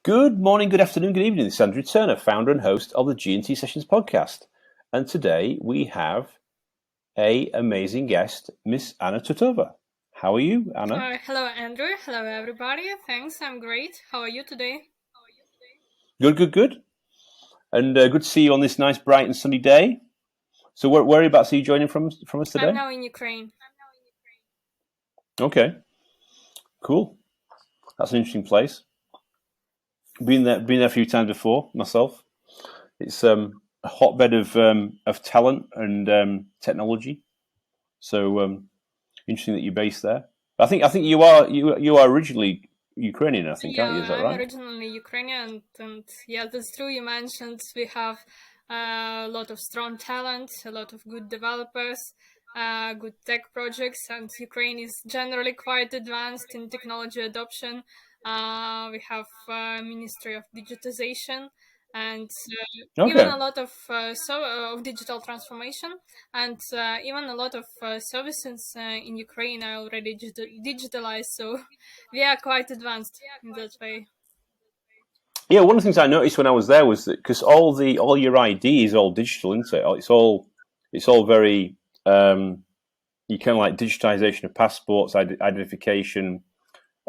Good morning, good afternoon, good evening. This is Andrew Turner, founder and host of the G&T Sessions podcast. And today we have an amazing guest, Miss Anna Tutova. How are you, Anna? Hello, Andrew. Hello, everybody. Thanks. I'm great. How are you today? Good. And good to see you on this nice, bright and sunny day. So whereabouts are you joining from us today? I'm now in Ukraine. Okay, cool. That's an interesting place. Been there a few times before myself. It's a hotbed of talent and technology. So interesting that you're based there. I think you are originally Ukrainian. I think, aren't you? Is that I'm right? originally Ukrainian, and yeah, that's true. You mentioned we have a lot of strong talent, a lot of good developers, good tech projects, and Ukraine is generally quite advanced in technology adoption. We have Ministry of Digitization and even a lot of of digital transformation, and even a lot of services in Ukraine are already digitalized. So we are quite advanced in that way. Yeah, one of the things I noticed when I was there was that because all your ID is all digital, isn't it? It's all very you kind of like digitization of passports, identification,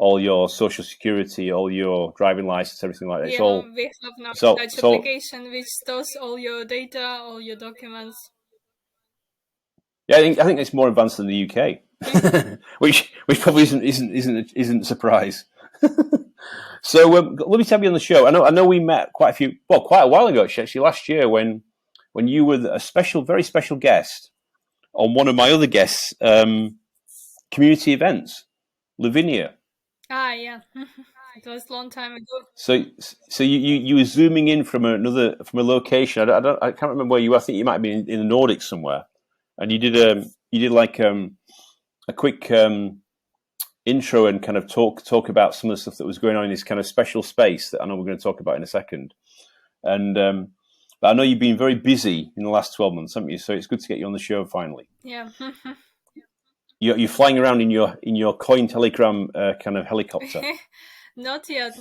all your social security, all your driving license, everything like that. Yeah, we have now such application which stores all your data, all your documents. Yeah, I think it's more advanced than the UK, which probably isn't a surprise. So let me have you on the show. I know we met quite a while ago, actually last year when you were a very special guest on one of my other guests' community events, Lavinia. Yeah, it was a long time ago. So you were zooming in from a location. I can't remember where you were. I think you might have been in the Nordics somewhere, and you did like a quick intro and kind of talk about some of the stuff that was going on in this kind of special space that I know we're going to talk about in a second. And but I know you've been very busy in the last 12 months, haven't you? So it's good to get you on the show finally. Yeah. You're flying around in your Coin Telegram kind of helicopter. Not yet.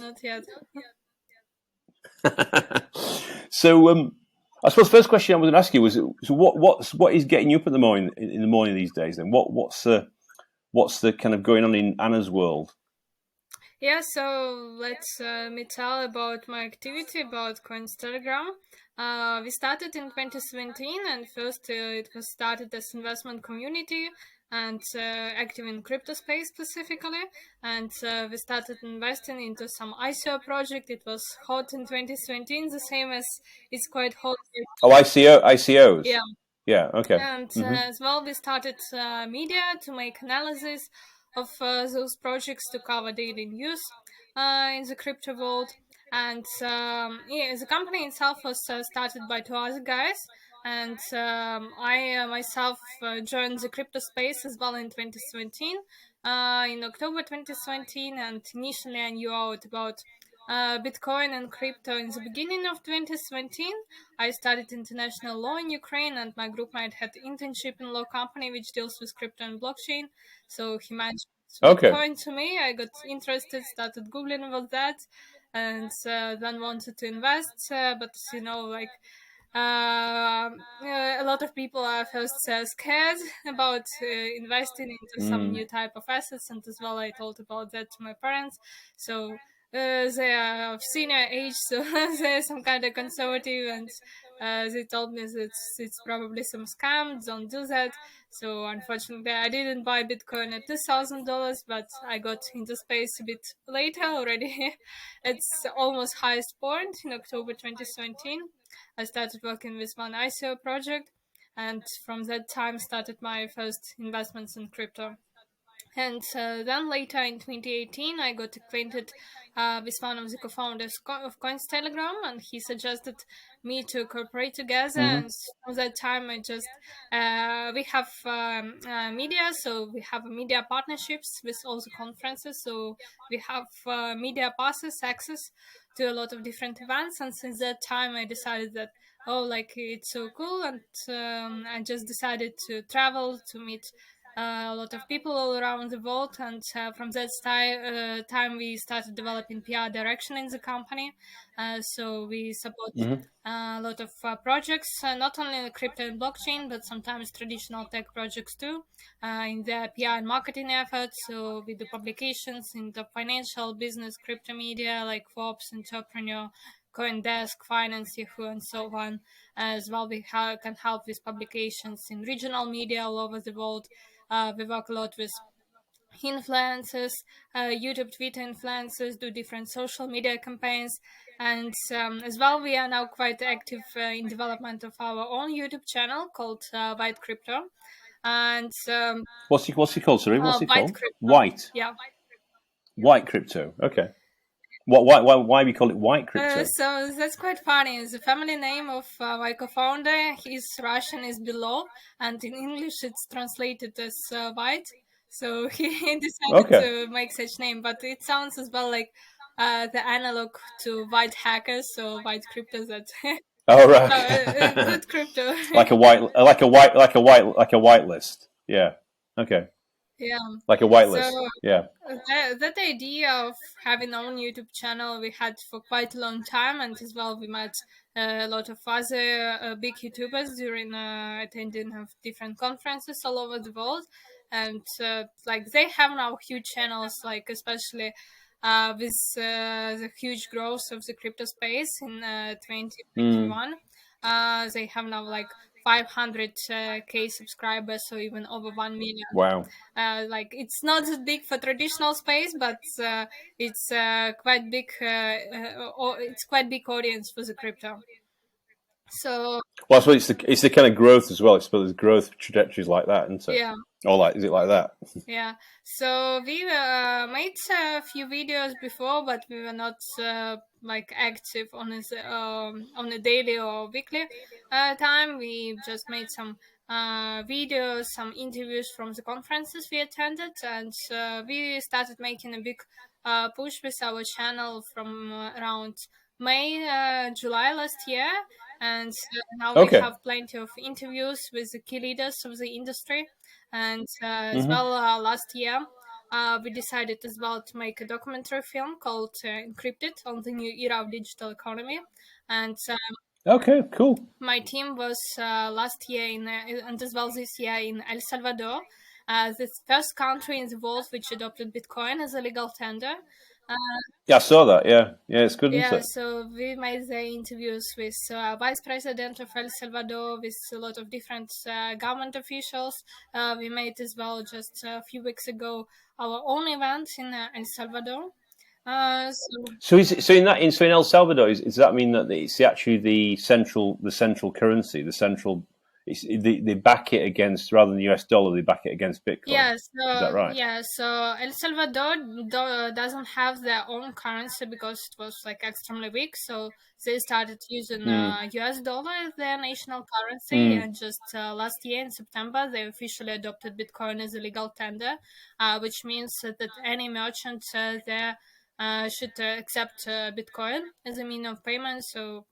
So I suppose the first question I was going to ask you was, so what is getting you up in the morning these days? Then what's the kind of going on in Anna's world? Yeah, so let's me tell about my activity about Coins Telegram. We started in 2017, and first it was started as investment community and active in crypto space specifically. And we started investing into some ICO project. It was hot in 2017, the same as it's quite hot. Oh, ICOs. Yeah. Yeah. Okay. And as well, we started media to make analysis of those projects to cover daily news in the crypto world. And the company itself was started by two other guys. And I myself joined the crypto space as well in 2017, in October 2017. And initially I knew out about Bitcoin and crypto in the beginning of 2017. I studied international law in Ukraine, and my group mate had internship in law company which deals with crypto and blockchain. So he mentioned Bitcoin to me. I got interested, started googling about that, and then wanted to invest. But a lot of people are first scared about investing into some new type of assets, and as well I told about that to my parents. So they are of senior age, so they're some kind of conservative, and they told me that it's probably some scam, don't do that. So unfortunately I didn't buy Bitcoin at $2,000, but I got into space a bit later already. It's almost highest point in October 2017. I started working with one ICO project, and from that time started my first investments in crypto. And then later in 2018, I got acquainted with one of the co-founders of Coins Telegram, and he suggested me to cooperate together. And from that time, I just we have media, so we have media partnerships with all the conferences. So we have media passes, access to a lot of different events. And since that time, I decided that it's so cool, and I just decided to travel to meet a lot of people all around the world, and from that time we started developing PR direction in the company. So we support a lot of projects, not only in the crypto and blockchain, but sometimes traditional tech projects too, in the PR and marketing efforts. So we do publications in the financial, business, crypto media like Forbes, Entrepreneur, CoinDesk, Finance, Yahoo, and so on. As well, we can help with publications in regional media all over the world. We work a lot with influencers, YouTube, Twitter influencers, do different social media campaigns, and as well, we are now quite active in development of our own YouTube channel called White Crypto, and What's he called? Sorry, what's he White called? Crypto. Yeah. White Crypto. Okay. Why we call it White Crypto? So that's quite funny. The family name of my co-founder, his Russian is below, and in English it's translated as white. So he decided to make such name, but it sounds as well like the analog to white hackers, so white crypto. That oh right, good crypto. like a white list. Yeah. Okay. Yeah. Like a whitelist. Yeah. That idea of having our own YouTube channel we had for quite a long time, and as well we met a lot of other big YouTubers during attending of different conferences all over the world, and like they have now huge channels, like especially with the huge growth of the crypto space in 2021. They have now like 500k subscribers, so even over 1 million. Wow. Like it's not as big for traditional space, but it's quite big. It's quite big audience for the crypto. So well, I suppose it's the kind of growth as well. I suppose growth trajectories like that, isn't it? Yeah. Or like, is it like that? Yeah. So we made a few videos before, but we were not like active on a daily or weekly time. We just made some videos, some interviews from the conferences we attended, and we started making a big push with our channel from around May, July last year, and now we have plenty of interviews with the key leaders of the industry. And as well, last year, we decided as well to make a documentary film called Encrypted on the new era of digital economy. And okay, cool. My team was last year and as well this year in El Salvador, the first country in the world which adopted Bitcoin as a legal tender. Yeah, I saw that. Yeah, it's good, isn't it? So we made the interviews with Vice President of El Salvador, with a lot of different government officials. We made as well just a few weeks ago our own event in El Salvador. So in El Salvador, does that mean that it's actually the central currency, they back it against, rather than the US dollar, they back it against Bitcoin? Yeah, is that right? Yeah, so El Salvador doesn't have their own currency because it was like extremely weak. So they started using US dollar as their national currency, and just last year in September they officially adopted Bitcoin as a legal tender, which means that any merchant there should accept Bitcoin as a mean of payment. So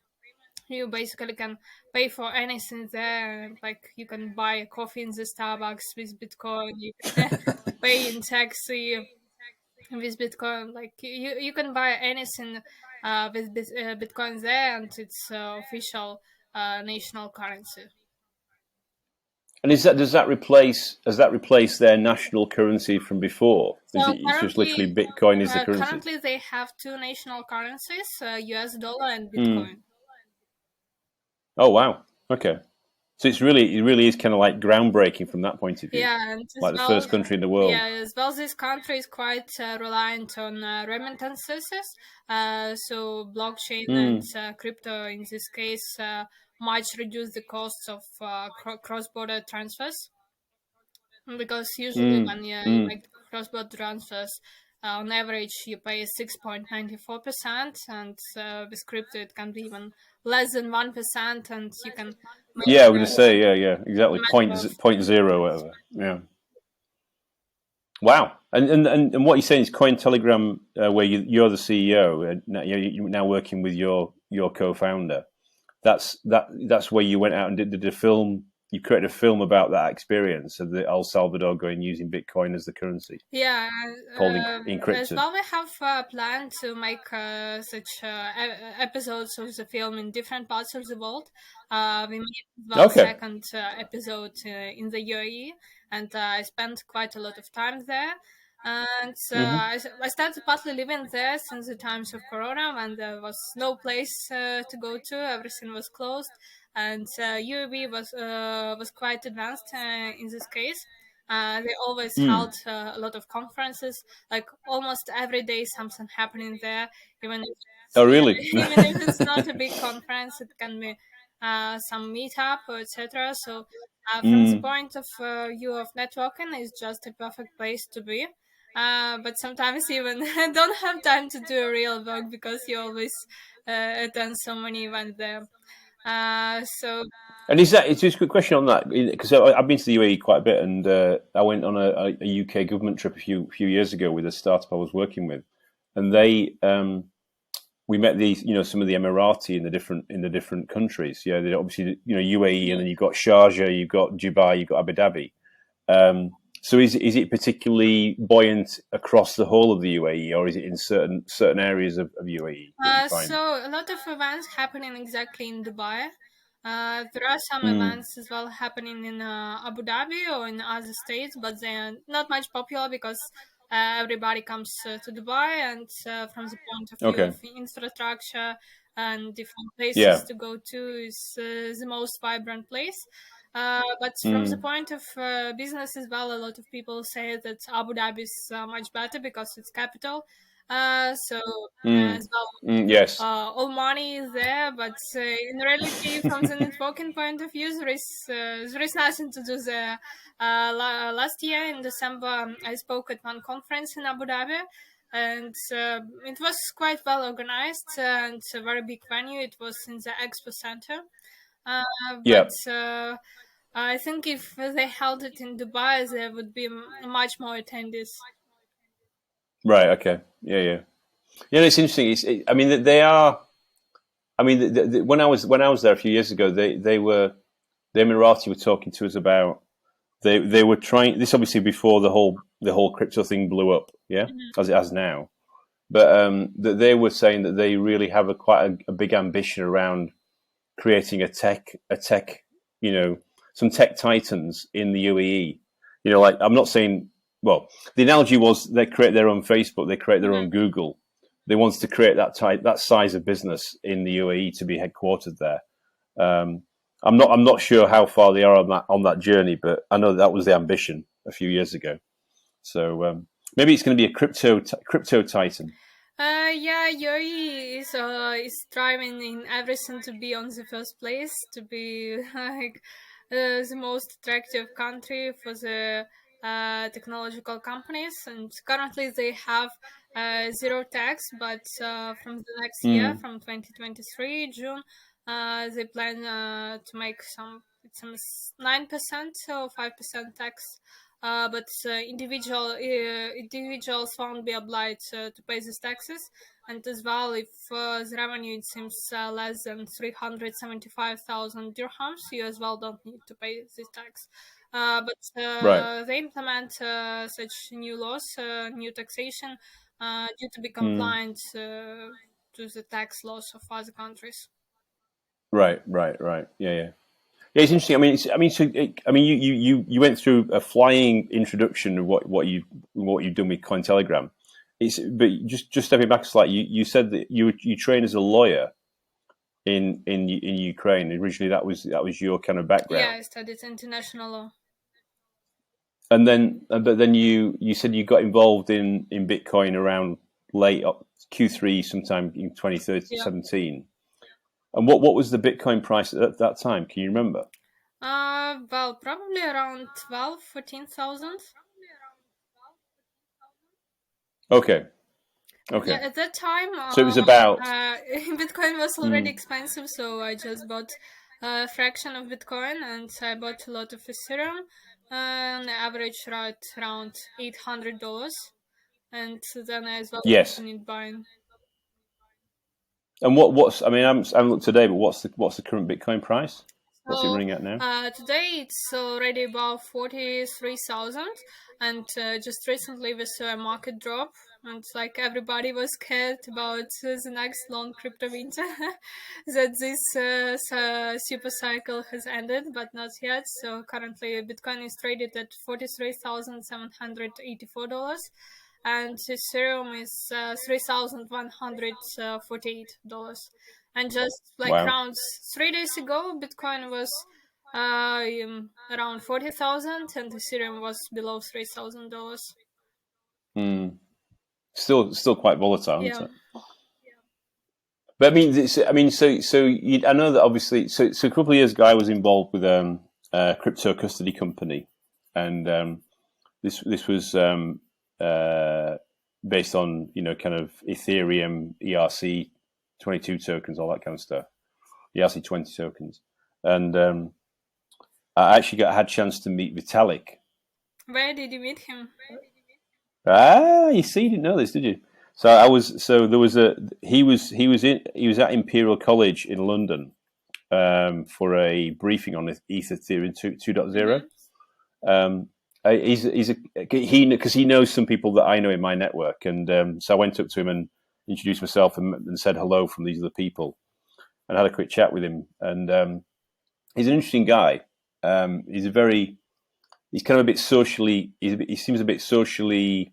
you basically can pay for anything there. Like you can buy a coffee in the Starbucks with Bitcoin. You can pay in taxi with Bitcoin. Like you can buy anything with Bitcoin there, and it's official national currency. And has that replaced their national currency from before? So it's just literally Bitcoin is the currency? Currently, they have two national currencies: US dollar and Bitcoin. Oh wow! Okay, so it really is kind of like groundbreaking from that point of view. Yeah, and like the first country in the world. Yeah, as well, this country is quite reliant on remittances. So blockchain and crypto, in this case, much reduce the costs of cross-border transfers. Because usually when you make cross-border transfers, on average you pay 6.94%, and with crypto it can be even less than 1%, and you can I'm going to say exactly 0.0 whatever. Yeah. Wow. And what you're saying is Cointelegram, where you're the CEO, you're now working with your co-founder. That's where you went out and did a film. you created a film about that experience of the El Salvador going using Bitcoin as the currency. Yeah, called as Encrypted. well, we have a plan to make such episodes of the film in different parts of the world. We made as well Okay. second episode in the UAE, and I spent quite a lot of time there. And I started partly living there since the times of Corona, when there was no place to go to, everything was closed, and UAE was quite advanced in this case. They always held a lot of conferences, like almost every day something happening there. Even if Oh, really? even if it's not a big conference, it can be some meetup or etc. So from the point of view of networking, it's just a perfect place to be. But sometimes even I don't have time to do real work because you always attend so many events there. So And it's just a quick question on that, because I've been to the UAE quite a bit, and I went on a UK government trip a few years ago with a startup I was working with, and we met these, some of the Emirati in the different countries. Yeah, they obviously, UAE, and then you've got Sharjah, you've got Dubai, you've got Abu Dhabi. So is it particularly buoyant across the whole of the UAE, or is it in certain areas of UAE that you find? So a lot of events happening exactly in Dubai. There are some events as well happening in Abu Dhabi or in other states, but they're not much popular because everybody comes to Dubai, and from the point of view Okay. of infrastructure and different places Yeah. to go to is the most vibrant place. But from the point of business as well, a lot of people say that Abu Dhabi is much better because it's capital. So as well, Yes. all money is there, but in reality, from the networking point of view, there is nothing to do there. Last year in December, I spoke at one conference in Abu Dhabi, and it was quite well organized and a very big venue. It was in the Expo Center, Yeah. but I think if they held it in Dubai, there would be much more attendees. Right. Okay. Yeah. Yeah. Yeah. It's interesting. I mean, they are. I mean, when I was there a few years ago, the Emirati were talking to us about they were trying this, obviously before the whole crypto thing blew up, yeah, as it has now. But that they were saying that they really have quite a big ambition around creating a tech, some tech titans in the UAE. Like, I'm not saying. Well, the analogy was they create their own Facebook, they create their own Google. They wanted to create that size of business in the UAE to be headquartered there. I'm not sure how far they are on that journey, but I know that was the ambition a few years ago. So maybe it's going to be a crypto titan. Yeah, UAE is striving in everything to be on the first place, to be like the most attractive country for the technological companies. And currently, they have zero tax, but from the next year, from 2023 June, they plan to make some 9% or 5% tax. But individuals won't be obliged to pay these taxes, and as well, if the revenue it seems less than 375,000 dirhams, you as well don't need to pay this tax. But Right. they implement such new laws, new taxation, due to be compliant to the tax laws of other countries. Right. Yeah. Yeah. Yeah, it's interesting. You went through a flying introduction of what you've done with Cointelegram. But just stepping back slightly, you said that you trained as a lawyer in Ukraine. Originally, that was your kind of Yeah, background. I studied international law. But then you said you got involved in Bitcoin around late Q3, sometime in 2017. And what was the Bitcoin price at that time? Can you remember? Well, probably around 12, 14,000. Okay. Yeah, Okay. at that time, So it was about. Bitcoin was already expensive, so I just bought a fraction of Bitcoin and I bought a lot of Ethereum. On average, right around $800, and then I as well Yes. continued buying. And what's I mean, I'm looked today, but what's the current Bitcoin price? What's it running at now? Today it's already about 43,000, and just recently we saw a market drop, and like everybody was scared about the next long crypto winter, that this super cycle has ended, but not yet. So currently Bitcoin is traded at $43,784. And Serum is $3,148. And just like Wow. around 3 days ago, Bitcoin was around 40,000, and Ethereum was below $3,000. Still quite volatile, Yeah. isn't it? But I know that obviously. So a couple of years ago, I was involved with a crypto custody company, and this was based on kind of Ethereum ERC-22 tokens, all that kind of stuff, ERC-20 tokens, and I actually had a chance to meet Vitalik. Where did you meet him? You see, you didn't know this, did you? So he was at Imperial College in London for a briefing on Ethereum 2.0. Because he knows some people that I know in my network, and so I went up to him and introduced myself and said hello from these other people, and had a quick chat with him. And he's an interesting guy. He's kind of a bit socially. He seems a bit socially.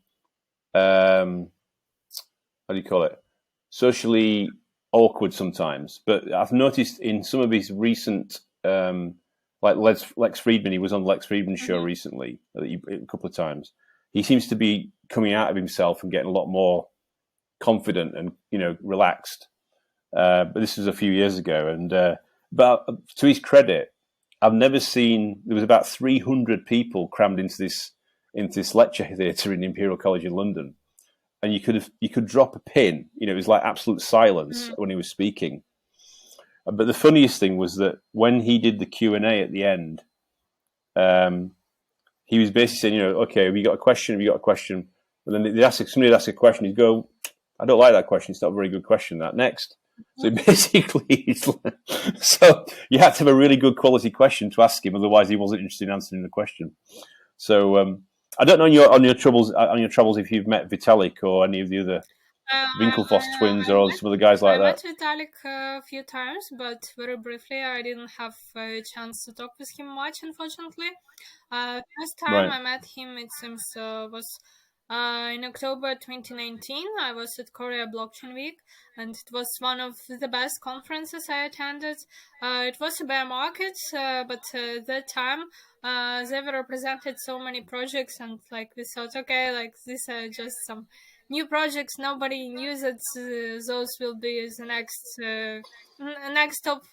How do you call it? Socially awkward sometimes. But I've noticed in some of his recent, like Lex Friedman, he was on Lex Friedman's show recently, a couple of times. He seems to be coming out of himself and getting a lot more confident and relaxed. But this was a few years ago, and but to his credit, I've never seen. There was about 300 people crammed into this lecture theatre in Imperial College in London. And you could drop a pin. It was like absolute silence when he was speaking. But the funniest thing was that when he did the Q&A at the end, he was basically saying, okay, have you got a question? Have you got a question? And then somebody would ask a question. He'd go, I don't like that question. It's not a very good question. That next. So basically, so you had to have a really good quality question to ask him. Otherwise, he wasn't interested in answering the question. So, I don't know on your travels if you've met Vitalik or any of the other Winklevoss twins or some of the guys like that. I met Vitalik a few times, but very briefly. I didn't have a chance to talk with him much, unfortunately. First time I met him, it seems, was in October 2019. I was at Korea Blockchain Week, and it was one of the best conferences I attended. It was a bear market, but at that time they were represented so many projects, and like we thought, okay, like these are just some new projects. Nobody knew that those will be the next top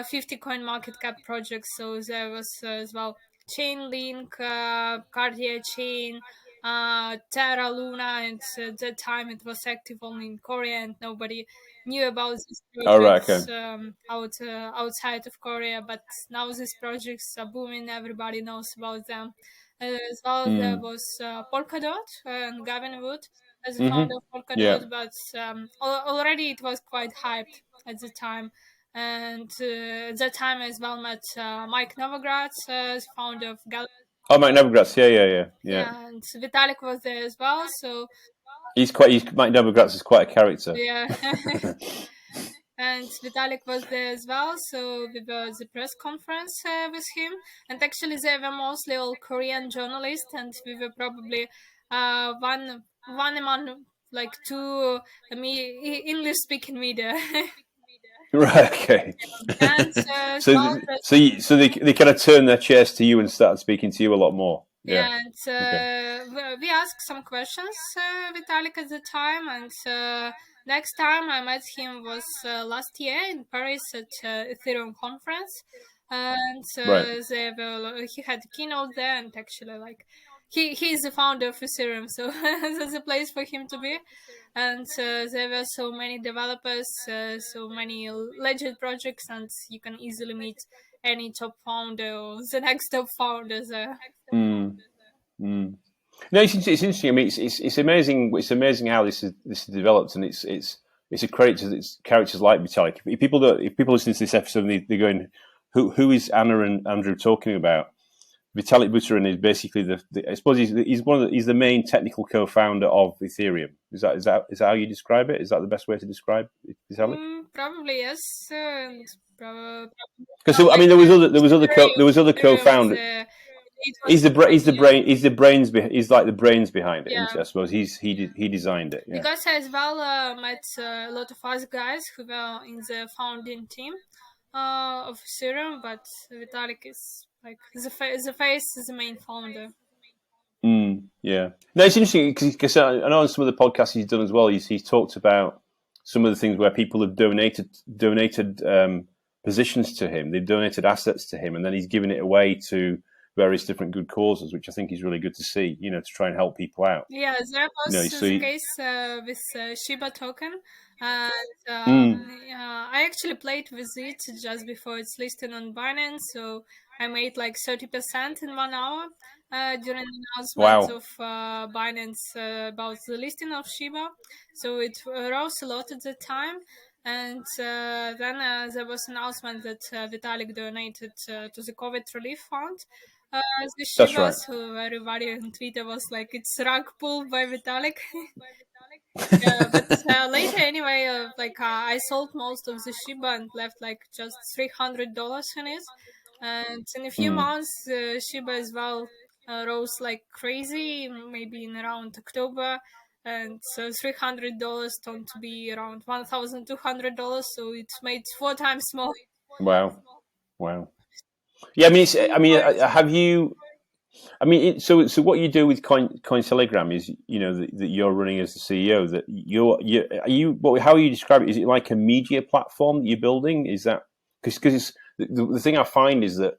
50 coin market cap projects. So there was as well Chainlink, Cartier Chain, Terra Luna, and at that time it was active only in Korea, and nobody knew about these projects outside of Korea. But now these projects are booming. Everybody knows about them. As well, there was Polkadot and Gavin Wood as the founder of Polkadot, but already it was quite hyped at the time. And at that time as well met Mike Novogratz, founder of Galaxy. Oh, Mike Novogratz, yeah. And Vitalik was there as well. So Mike Novogratz is quite a character. Yeah. And Vitalik was there as well, so we were at the press conference with him. And actually, they were mostly all Korean journalists, and we were probably one among like two English-speaking media. Right. Okay. And so they kind of turned their chairs to you and started speaking to you a lot more. Yeah. And we asked some questions, Vitalik, at the time, and next time I met him was last year in Paris at Ethereum conference, and he had a keynote there, and actually, like, he's the founder of Serum, so there's a place for him to be. And there were so many developers, so many legit projects, and you can easily meet any top founder or the next top founders there. No, it's interesting. I mean, it's amazing. It's amazing how this is developed, and it's a credit to characters like Vitalik. If people listen to this episode and they're going, who is Anna and Andrew talking about? Vitalik Buterin is basically I suppose he's the main technical co-founder of Ethereum. Is that how you describe it? Is that the best way to describe Vitalik? Probably yes, and because I mean there was other co-founders. He's the brain. He's the brains. He's like the brains behind it. Yeah. I suppose he designed it. Yeah. Because I as well met a lot of other guys who were in the founding team of Serum, but Vitalik is like the face is the main founder. Yeah. No, it's interesting because I know on some of the podcasts he's done as well. He's talked about some of the things where people have donated positions to him. They've donated assets to him, and then he's given it away to various different good causes, which I think is really good to see. To try and help people out. Yeah, there was the case with Shiba token. And I actually played with it just before it's listed on Binance, so I made like 30% in 1 hour during the announcement of Binance about the listing of Shiba. So it rose a lot at the time. And then there was an announcement that Vitalik donated to the COVID relief fund. The Shibas, right, who everybody on Twitter was like, it's rug pull by Vitalik. Yeah, but later anyway, I sold most of the Shiba and left like just $300 in it. And in a few months, Shiba as well rose like crazy, maybe in around October. And so $300 turned to be around $1,200. So it's made 4 times more. Wow. Yeah, have you? So what you do with Cointelegram is, that you're running as the CEO. That how are you describe it? Is it like a media platform that you're building? Is that because the thing I find is that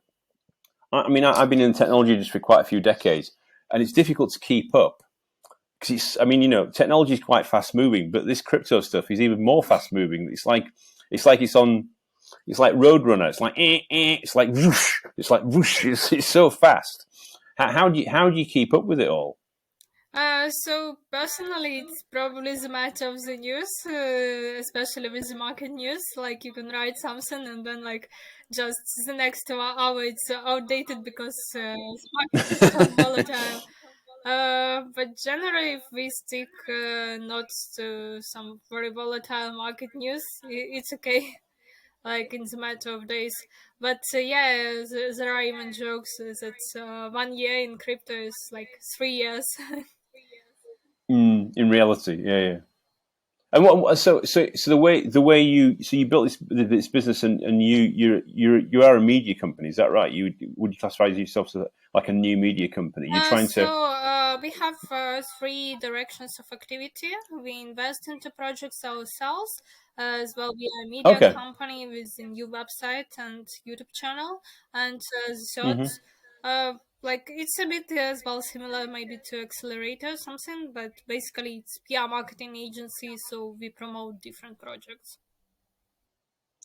I've been in the technology industry for quite a few decades, and it's difficult to keep up because technology is quite fast moving, but this crypto stuff is even more fast moving. It's like it's like Roadrunner. It's like it's like whoosh. It's like whoosh. It's so fast. How do you keep up with it all? So personally, it's probably the matter of the news, especially with the market news. Like you can write something and then just the next hour it's outdated because the market is so volatile. But generally, if we stick not to some very volatile market news, it's okay. Like in the matter of days. But there are even jokes that 1 year in crypto is like 3 years. In reality, yeah. And so the way you built this business and you are a media company, is that right? Would you classify yourself as like a new media company? You're trying to. We have 3 directions of activity. We invest into projects ourselves. As well, we are a media company with a new website and YouTube channel. And third, it's a bit as well similar maybe to Accelerator or something, but basically it's PR marketing agency, so we promote different projects.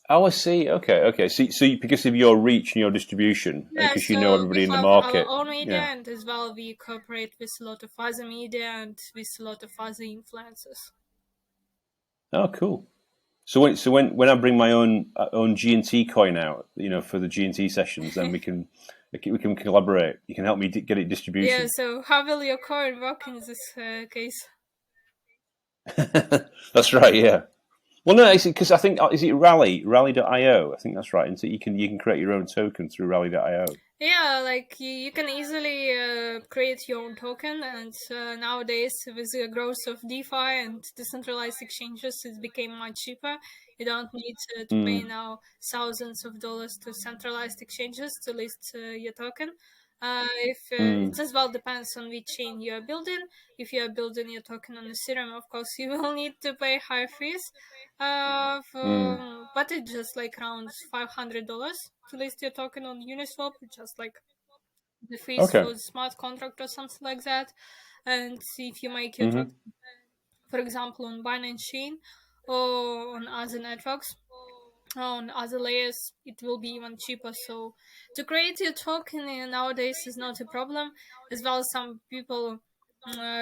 Oh, I see. Okay. So because of your reach and your distribution, because you know everybody in the market. We have our own media, and as well we cooperate with a lot of other media and with a lot of other influencers. Oh, cool. So when I bring my own G&T coin out, for the G&T sessions, then we can collaborate. You can help me get it distribution. Yeah. So how will your coin work in this case? That's right. Yeah. Well, no, because I think is it Rally.io? I think that's right. And so you can create your own token through Rally.io. Yeah, you can easily create your own token, and nowadays with the growth of DeFi and decentralized exchanges, it became much cheaper. You don't need to pay now thousands of dollars to centralized exchanges to list your token. It as well depends on which chain you are building. If you are building your token on Ethereum, of course you will need to pay higher fees. But it's just around $500 to list your token on Uniswap, just the fees for the smart contract or something like that. And if you make your token, for example, on Binance Chain or on other networks, on other layers, it will be even cheaper. So to create your token nowadays is not a problem. As well, some people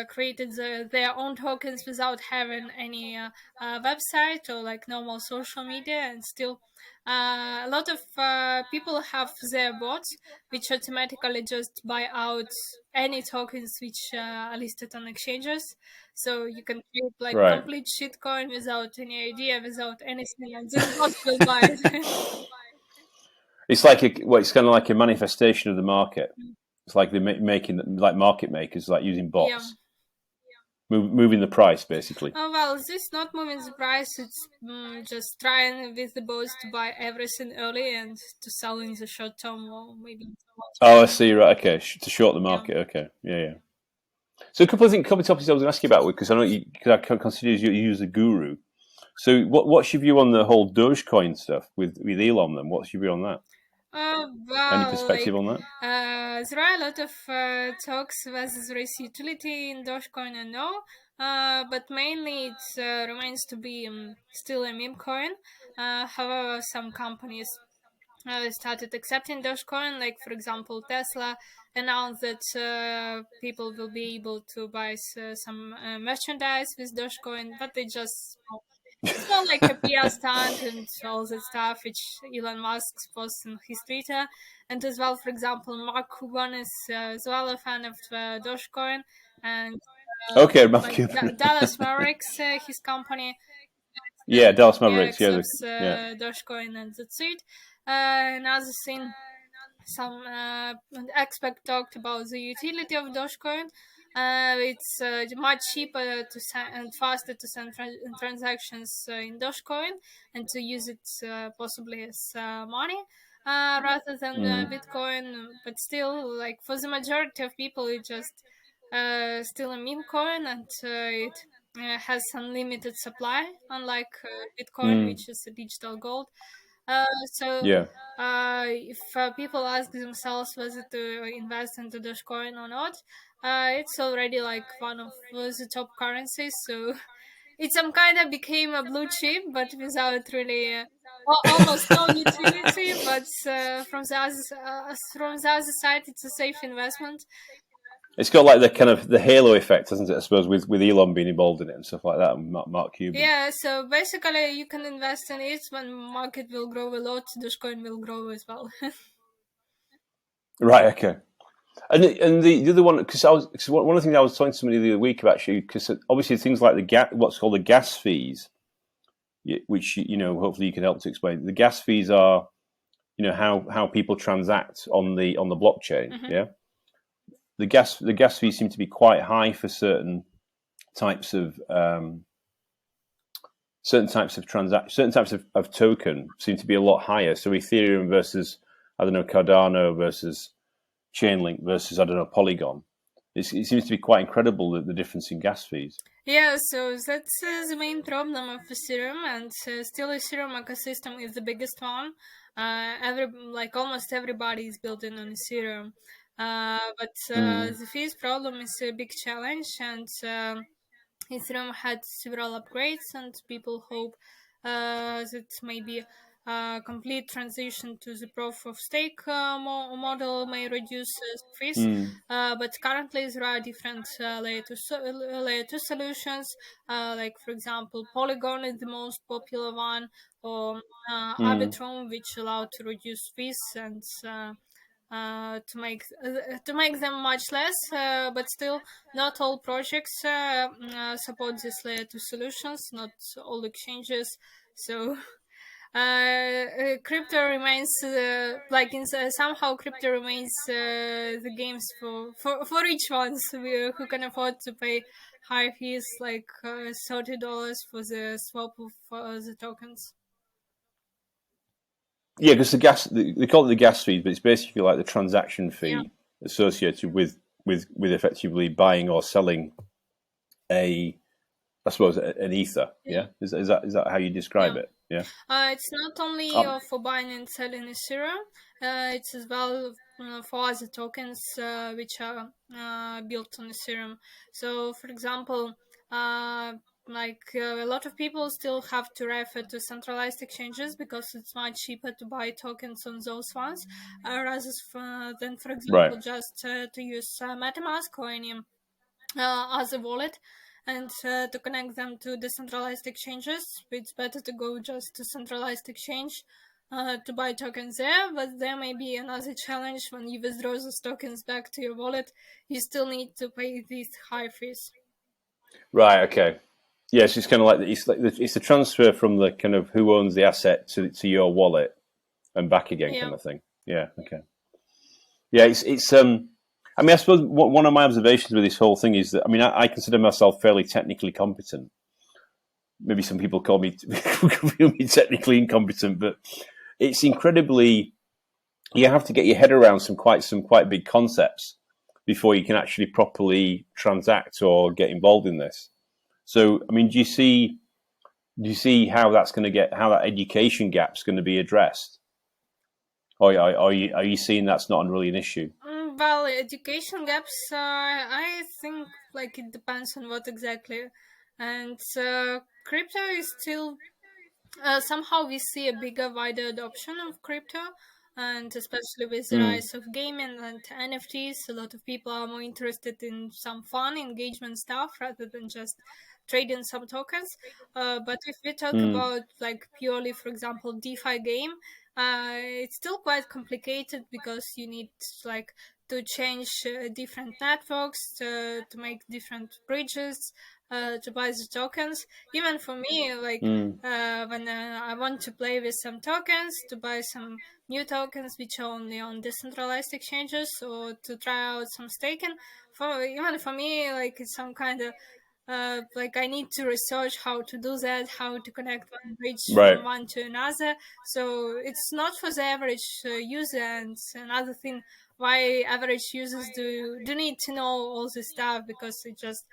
created their own tokens without having any website or like normal social media, and still a lot of people have their bots which automatically just buy out any tokens which are listed on exchanges. So you can create like Right. complete shitcoin without any idea, without anything, and this bot will buy it. It's like it's kind of like a manifestation of the market. It's like they're making like market makers, like using Yeah. bots, moving the price basically. Oh well, this not moving the price. It's just trying with the bots to buy everything early and to sell in the short term, or maybe. Oh, I see. Right. Okay. To short the Yeah. market. Okay. Yeah. Yeah. So a couple of topics I was going to ask you about, because I know because I consider you as a guru. So what's your view on the whole Dogecoin stuff with Elon? Then what's your view on that? Any Well, like perspective on that? there are a lot of talks whether there is utility in Dogecoin or no, but mainly it remains to be still a meme coin. However, some companies started accepting Dogecoin, like for example, Tesla announced that people will be able to buy some merchandise with Dogecoin, but they just it's more like a PR stunt and all that stuff, which Elon Musk posts on his Twitter. And as well, for example, Mark Cuban is as well a fan of Dogecoin. And Okay, Mark like Cuban. Dallas Mavericks, his company, Yeah, Dallas yeah, Mavericks. Yeah, accepts yeah. Dogecoin, and that's it. Another thing, some expert talked about the utility of Dogecoin. It's much cheaper to send and faster to send transactions in Dogecoin and to use it possibly as money rather than Bitcoin. But still, like for the majority of people, it just still a meme coin, and it has unlimited supply, unlike Bitcoin, which is a digital gold. So Yeah. if people ask themselves whether to invest into Dogecoin or not, it's already like one of the top currencies. So it some kind of became a blue chip, but without really almost no utility. But from the other side, it's a safe investment. It's got like the kind of the halo effect, hasn't it? I suppose with Elon being involved in it and stuff like that, and Mark Cuban. Yeah, so basically you can invest in it when market will grow a lot, Dogecoin will grow as well. Right. Okay. And the other one, because one of the things I was talking to somebody the other week about, actually, because obviously things like what's called the gas fees, which hopefully you can help to explain. The gas fees are how people transact on the blockchain. Mm-hmm. Yeah. The gas fees seem to be quite high for certain types of of token seem to be a lot higher. So Ethereum versus, I don't know, Cardano versus Chainlink versus, I don't know, Polygon. It seems to be quite incredible, the difference in gas fees. Yeah, so that's the main problem of Serum, and still Ethereum ecosystem is the biggest one. Almost everybody is building on Ethereum, but the fees problem is a big challenge, and Ethereum had several upgrades, and people hope that maybe complete transition to the proof of stake model may reduce fees. But currently there are different layer 2 solutions, like for example Polygon is the most popular one, or Arbitrum, which allow to reduce fees and to make them much less, but still not all projects support this layer 2 solutions, not all exchanges. So crypto remains somehow crypto remains the games for rich ones who can afford to pay high fees like $30 for the swap of the tokens. Yeah, because they call it the gas fee, but it's basically like the transaction fee associated with effectively buying or selling I suppose, an ether. Yeah, is that how you describe it? Yeah. It's not only for buying and selling Ethereum, it's as well for other tokens which are built on Ethereum. So, for example, a lot of people still have to refer to centralized exchanges because it's much cheaper to buy tokens on those ones, rather than, for example, Right. just to use MetaMask or any as a wallet, and to connect them to decentralized exchanges. It's better to go just to centralized exchange to buy tokens there, but there may be another challenge when you withdraw those tokens back to your wallet. You still need to pay these high fees. Right. Okay. Yes, it's kind of it's the transfer from the kind of who owns the asset to your wallet and back again Yeah. kind of thing. Yeah. Okay. Yeah. It's. I mean, I suppose one of my observations with this whole thing is that I consider myself fairly technically competent. Maybe some people call me technically incompetent, but it's incredibly. You have to get your head around some quite big concepts before you can actually properly transact or get involved in this. So, I mean, do you see how that education gap's going to be addressed? Or are you seeing that's not really an issue? Well, education gaps, I think like it depends on what exactly. And crypto is still somehow we see a bigger, wider adoption of crypto, and especially with the Mm, rise of gaming and NFTs, a lot of people are more interested in some fun engagement stuff rather than just trading some tokens. But if we talk mm, about like purely, for example, DeFi game, it's still quite complicated because you need like to change different networks to make different bridges to buy the tokens. Even for me, like mm. when I want to play with some tokens to buy some new tokens which are only on decentralized exchanges or to try out some staking. For me, like it's some kind of like I need to research how to do that, how to connect one bridge Right, from one to another. So it's not for the average user. And another thing, why average users do need to know all this stuff, because it just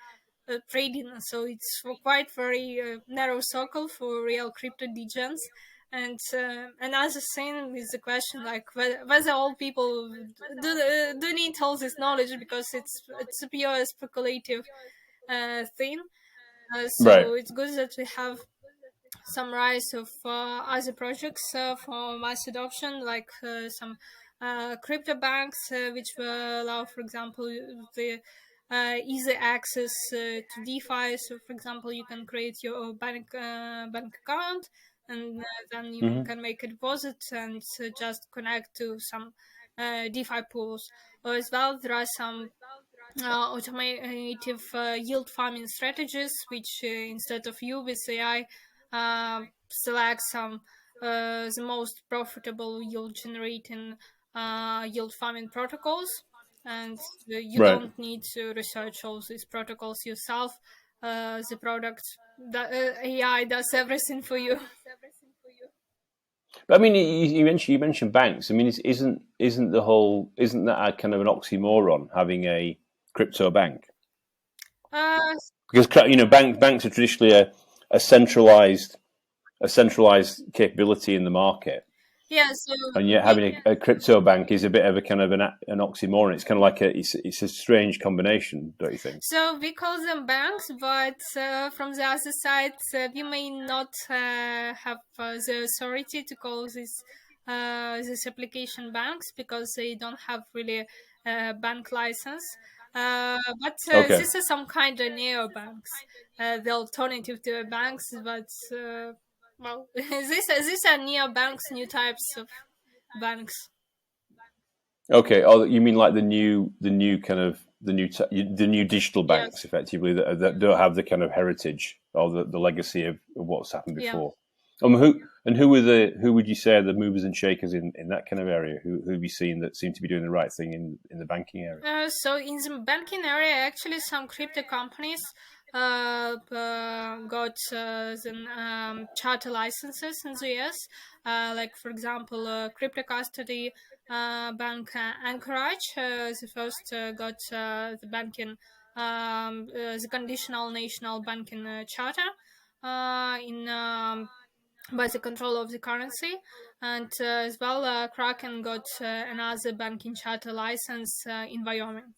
trading. So it's for quite very narrow circle for real crypto degens. And another thing is the question like whether all people do need all this knowledge, because it's a pure speculative thing. right, So it's good that we have some rise of other projects for mass adoption, like some crypto banks, which will allow, for example, the easy access to DeFi. So, for example, you can create your bank account, and then you hmm, can make a deposit and just connect to some DeFi pools. Or as well, there are some automative yield farming strategies, which instead of you with AI select some the most profitable yield generating yield farming protocols, and you right. don't need to research all these protocols yourself. The product, the AI does everything for you. But I mean, you mentioned banks. I mean, isn't that a kind of an oxymoron having a crypto bank? Uh, Because banks are traditionally a centralized a centralized capability in the market. yeah, so And yet, we having a crypto bank is a bit of a kind of an oxymoron. It's kind of like it's a strange combination, don't you think? So we call them banks, but from the other side, we may not have the authority to call this application banks, because they don't have really a bank license. But Okay, this is some kind of neo banks, the alternative to banks. But well, these are neo banks, new types of banks. okay. Oh, you mean like the new kind of the new digital banks, Yes. effectively that don't have the kind of heritage or the legacy of what's happened Yeah. before. Who would you say are the movers and shakers in that kind of area? Who have you seen that seem to be doing the right thing in the banking area? So in the banking area, actually, some crypto companies got the charter licenses in the US. Like for example, crypto custody bank Anchorage, the first got the banking, the conditional national banking charter in by the control of the currency. And as well, Kraken got another banking charter license in Wyoming.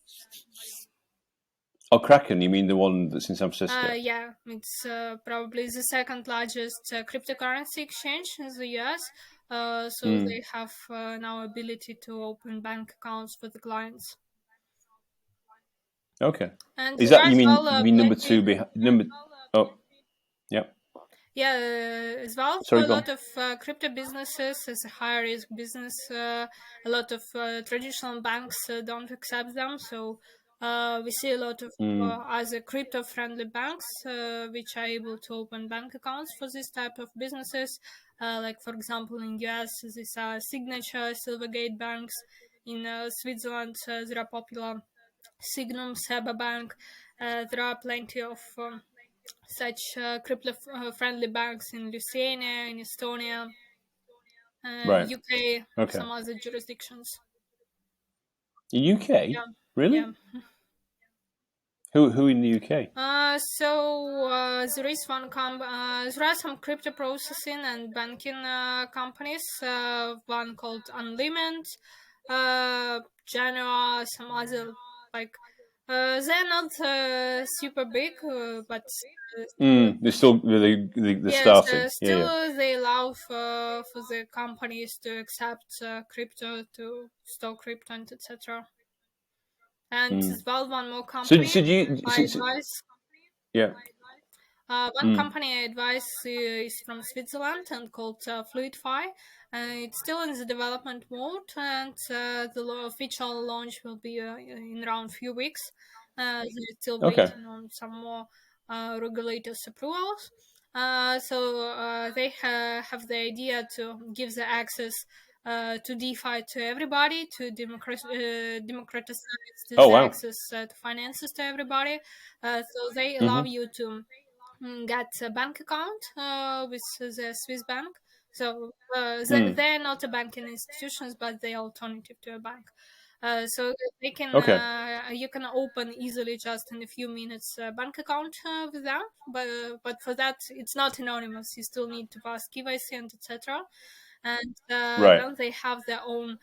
Oh, Kraken, you mean the one that's in San Francisco? Yeah, it's probably the second largest cryptocurrency exchange in the US. So Mm. they have now ability to open bank accounts for the clients. Okay. And Is there that are you as mean well number plenty. two behind number? Oh, yeah. Yeah, as well, Sorry, a go lot on. of crypto businesses as a high risk business. A lot of traditional banks don't accept them, so we see a lot of other crypto friendly banks which are able to open bank accounts for this type of businesses. Like, for example, in US, these are Signature, Silvergate banks. In Switzerland, there are popular Signum, Seba Bank. There are plenty of such crypto-friendly banks in Lithuania, in Estonia, Right. UK, Okay. some other jurisdictions. The UK, Yeah, really? yeah. Who in the UK? There is there are some crypto processing and banking companies. One called Unlimited, Genoa, some other like. They're not super big, but They're still they're yes, starting. Yeah, still yeah. they allow for the companies to accept crypto, to store crypto, and etc. And as well, one more So company so do you? I advise. Yeah. One company I advise is from Switzerland and called FluidFi. It's still in the development mode, and the official launch will be in around few weeks. They're still Okay. waiting on some more regulators' approvals. They have the idea to give the access to DeFi to everybody, to democratize Oh the wow. access to finances to everybody. So they allow Hmm. you to get a bank account with the Swiss bank. So they're not a banking institutions, but they're alternative to a bank. So they can Okay. you can open easily just in a few minutes a bank account with them, but for that it's not anonymous. You still need to pass KYC and etc. And Right. then they have their own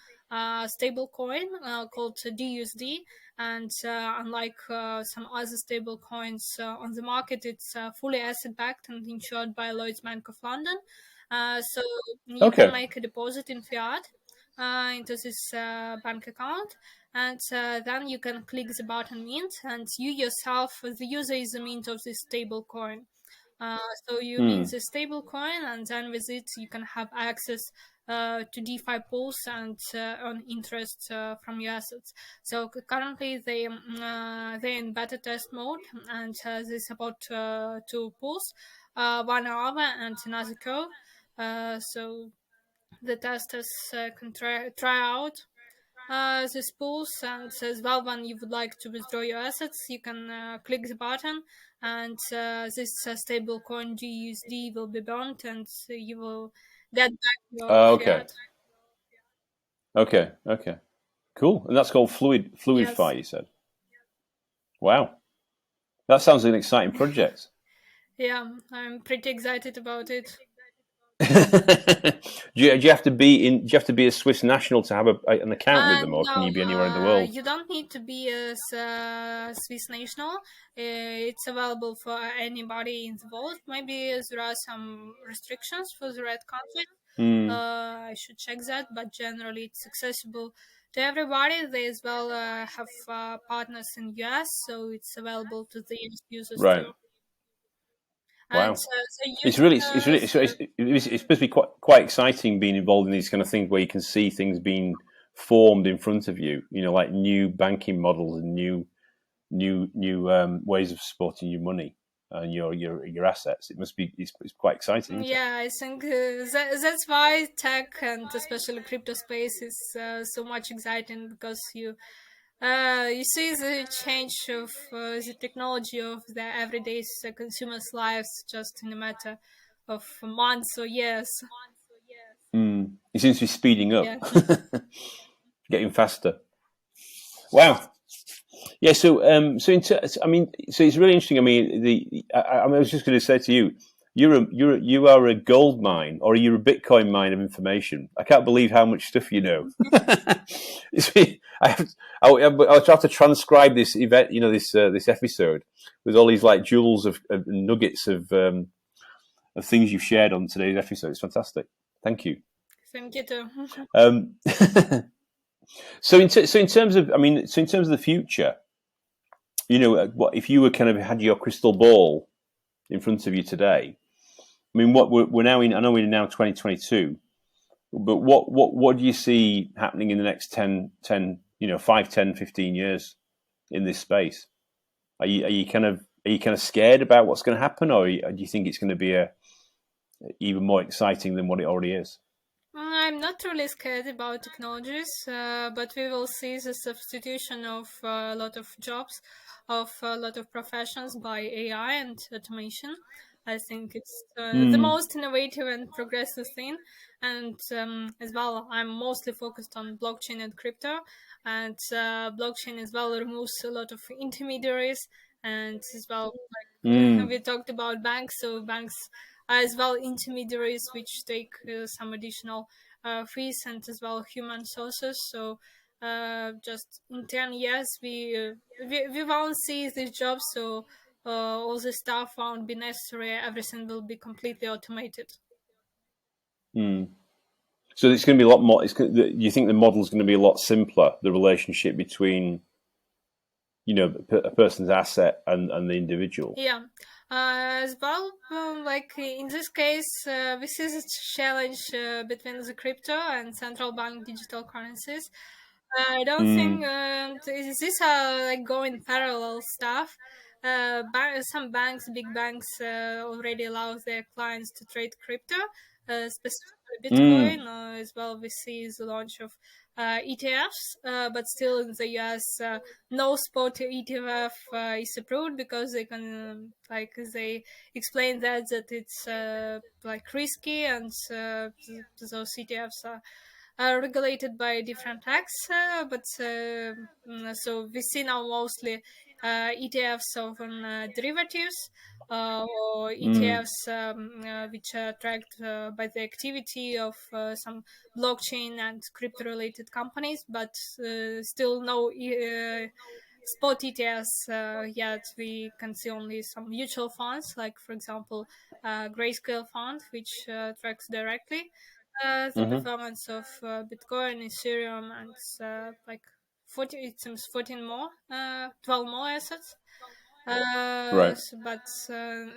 stable coin called DUSD, and unlike some other stable coins on the market, it's fully asset backed and insured by Lloyd's Bank of London. So you can Okay. make a deposit in fiat into this bank account, and then you can click the button mint, and you yourself, the user, is the mint of this stable coin. Uh, so you mint the stable coin, and then with it you can have access to DeFi pools and earn interest from your assets. So currently they're in beta test mode, and there's about two pools, one Aava and another Curve. So the testers can try out this pools, and as well, when you would like to withdraw your assets, you can click the button, and this stable coin GUSD will be burnt, and you will get back your Okay. fiat. Okay. Okay. Cool. And that's called Yes. Fluidify. You said. Wow. That sounds like an exciting project. Yeah, I'm pretty excited about it. Do you have to be in? Do you have to be a Swiss national to have an account with them, or can No, you be anywhere in the world? you don't need to be a Swiss national. It's available for anybody in the world. Maybe there are some restrictions for the red country. I should check that, but generally it's accessible to everybody. They as well have partners in US, so it's available to the US users Right. too. And Wow. the It's really, users, it's supposed to be quite exciting being involved in these kind of things where you can see things being formed in front of you. You know, like new banking models and new ways of supporting your money and your assets. It must be it's quite exciting, isn't it? yeah, I think that's why tech and especially crypto space is so much exciting, because you see the change of the technology of the everyday consumers' lives just in a matter of months or years. It seems to be speeding up, Yeah, getting faster. Wow. Yeah. I mean, so it's really interesting. I mean, I was just going to say to you, you are a gold mine, or you're a Bitcoin mine of information. I can't believe how much stuff you know. I'll try to transcribe this event, this episode with all these like jewels of nuggets of things you've shared on today's episode. It's fantastic. Thank you. thank you too. Um, so in terms of, I mean, so in terms of the future, what if you were kind of had your crystal ball in front of you today? I mean, what we're now in. I know we're now 2022, but what do you see happening in the next 10, 5, 10, 15 years in this space? Are you kind of scared about what's going to happen, or do you think it's going to be even more exciting than what it already is? I'm not really scared about technologies, but we will see the substitution of a lot of jobs, of a lot of professions by AI and automation. I think it's the most innovative and progressive thing. And as well, I'm mostly focused on blockchain and crypto. And blockchain as well removes a lot of intermediaries. And as well, like we talked about banks, so banks as well intermediaries which take some additional fees and as well human sources. So just in 10 years we won't see these jobs, so all the stuff won't be necessary, everything will be completely automated. So it's going to be a lot more. You think the model is going to be a lot simpler? The relationship between a person's asset and the individual. Yeah. As well, like in this case, we see the challenge between the crypto and central bank digital currencies. I don't think these are like going parallel stuff. Some banks, big banks, already allow their clients to trade crypto, specifically Bitcoin. As well, we see the launch of ETFs, but still in the US, no spot ETF is approved because they can, like, they explain that it's like risky, and those ETFs are regulated by different acts, but so we see now mostly ETFs of derivatives, or ETFs which are tracked by the activity of some blockchain and crypto related companies, but still no spot ETFs yet. We can see only some mutual funds, like for example Grayscale fund, which tracks directly the performance of Bitcoin, Ethereum, and like 40, it seems 14 more, 12 more assets. Right. But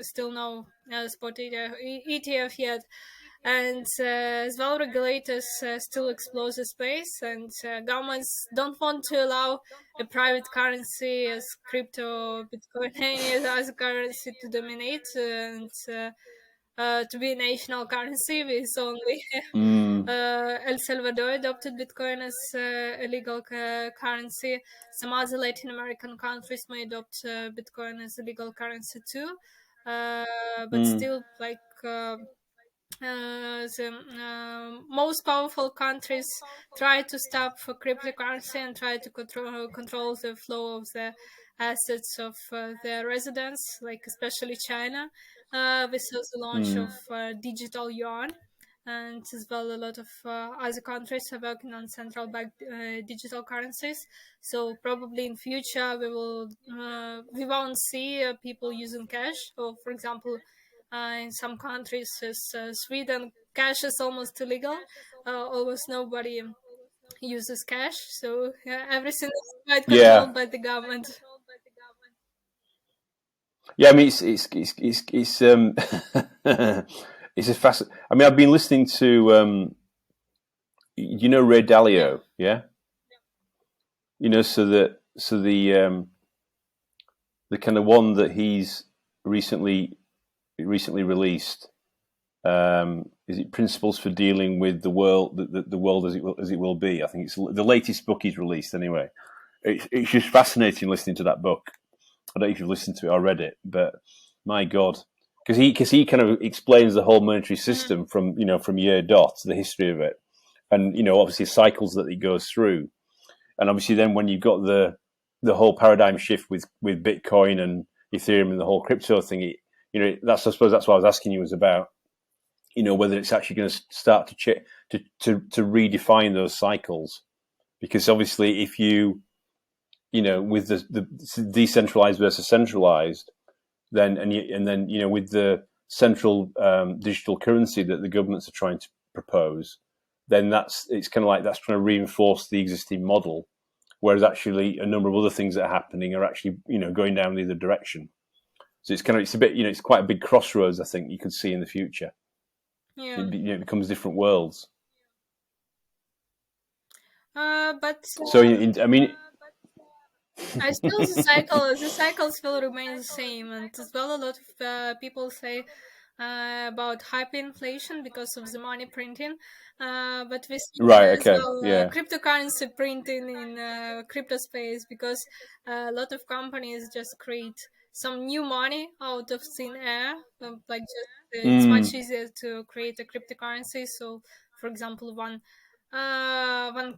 still no spot ETF yet. And as well, regulators still explore the space, and governments don't want to allow a private currency as crypto, Bitcoin, any other currency to dominate, and to be a national currency with only El Salvador adopted Bitcoin as a legal currency. Some other Latin American countries may adopt Bitcoin as a legal currency too. But still, like the most powerful countries try to stop for cryptocurrency and try to control the flow of the assets of their residents, like especially China. We saw the launch of digital yuan, and as well a lot of other countries are working on central bank digital currencies. So probably in future we won't see people using cash, or for example in some countries as Sweden, cash is almost illegal. Almost nobody uses cash, so everything is quite Yeah. controlled by the government. Yeah, I mean, it's it's it's a fascinating. I mean, I've been listening to Ray Dalio, yeah. So the kind of one that he's recently released. Is it Principles for Dealing with the World, the world as it will be? I think it's the latest book he's released. Anyway, it's just fascinating listening to that book. I don't know if you've listened to it or read it, but my God, because he kind of explains the whole monetary system from year dot, the history of it, and obviously cycles that it goes through, and obviously then when you've got the whole paradigm shift with Bitcoin and Ethereum and the whole crypto thing, I suppose that's what I was asking you was about, whether it's actually going to start to redefine those cycles, because obviously if you with the decentralized versus centralized, then with the central digital currency that the governments are trying to propose, then it's kind of like that's trying to reinforce the existing model, whereas actually a number of other things that are happening are actually going down the other direction. So it's a bit it's quite a big crossroads. I think you could see in the future. Yeah. It becomes different worlds. But So I mean, I still the cycles will remain the same, and as well a lot of people say about hyperinflation because of the money printing, but we see right? as Okay, well yeah. cryptocurrency printing in crypto space, because a lot of companies just create some new money out of thin air, like just it's much easier to create a cryptocurrency. So for example, one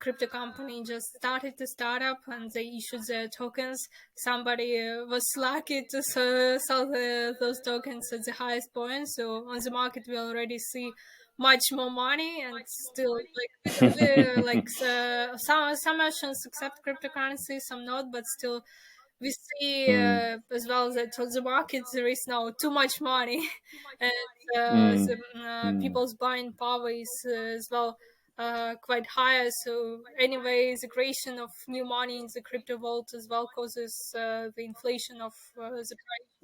crypto company just started a startup and they issued their tokens. Somebody was lucky to sell those tokens at the highest point. So on the market, we already see much more money, and still some merchants accept cryptocurrency, some not, but still we see as well that on the market there is now too much money, and people's buying power is as well quite higher. So anyway, the creation of new money in the crypto vault as well causes the inflation of the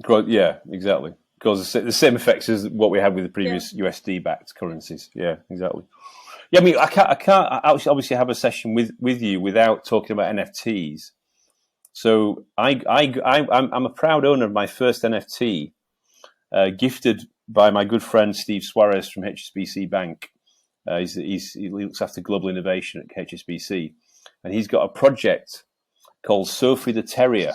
price. Yeah, exactly. Causes the same effects as what we had with the Yeah. previous USD-backed currencies. Yeah, exactly. Yeah, I mean, I can't obviously have a session with you without talking about NFTs. So I'm a proud owner of my first NFT, gifted by my good friend Steve Suarez from HSBC Bank. He looks after global innovation at HSBC, and he's got a project called Sophie the Terrier,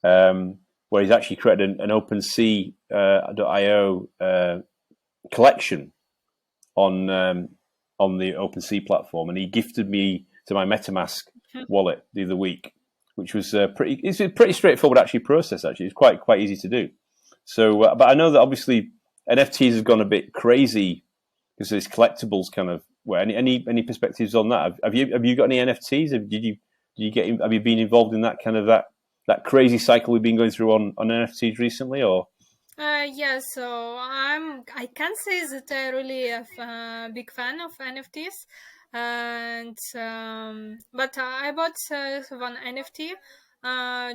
where he's actually created an OpenSea.io collection on the OpenSea platform, and he gifted me to my MetaMask wallet the other week, which was it's a pretty straightforward process. Actually, it's quite easy to do. So, but I know that obviously NFTs have gone a bit crazy because there's collectibles kind of. Well, any perspectives on that? Have you got any NFTs? Have you been involved in that kind of that crazy cycle we've been going through on NFTs recently, or? Yeah, so I can't say that I really am a big fan of NFTs, and but I bought one NFT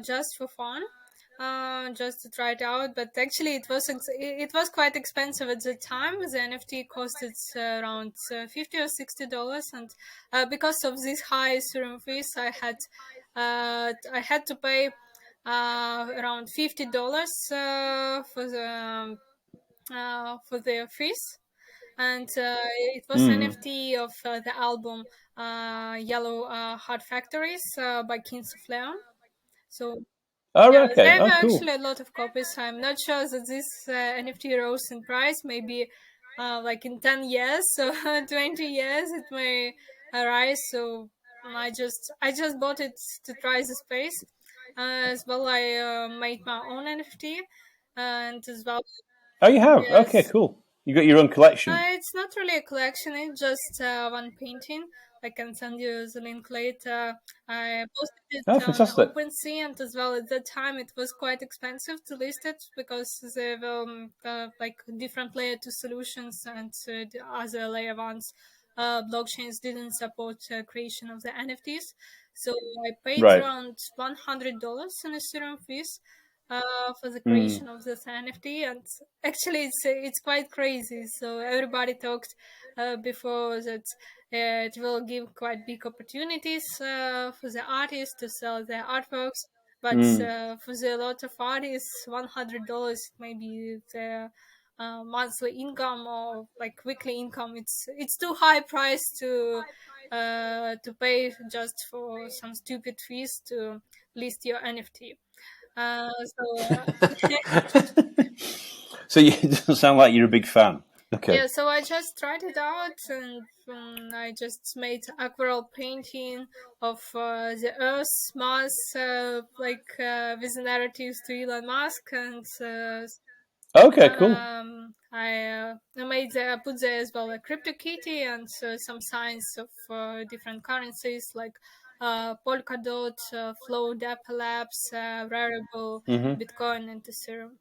just for fun, just to try it out. But actually, it was quite expensive at the time. The NFT costed around $50 or $60, and because of this high Serum fees, I had to pay around $50 for the fees, and it was NFT of the album Yellow Heart Factories by Kings of Leon. So Oh, yeah, right, okay. there Oh, were cool. actually a lot of copies. I'm not sure that this NFT rose in price. Maybe like in 10 years, so 20 years it may rise. So I just bought it to try the space. As well, I made my own NFT, and as well, Oh, you have? Okay, yes. cool. You got your own collection. It's not really a collection, it's just one painting. I can send you the link later. I posted Oh, it on fantastic. OpenSea, and as well at that time it was quite expensive to list it because there were like different layer 2 solutions, and the other layer 1s blockchains didn't support creation of the NFTs. So I paid Right. around $100 in Ethereum fees for the creation of this NFT, and actually it's quite crazy. So everybody talked before that it will give quite big opportunities for the artists to sell their artworks, but for the lot of artists, $100 maybe their monthly income or like weekly income. It's too high price to pay just for some stupid fees to list your NFT. So it doesn't sound like you're a big fan. Okay. Yeah, so I just tried it out, and I just made aquarelle painting of the Earth, Mars, with narratives to Elon Musk, and Okay, cool. I put there as well a crypto kitty and some signs of different currencies like Polkadot, Flow, Dapper Labs, Rarible, Bitcoin, and Serum.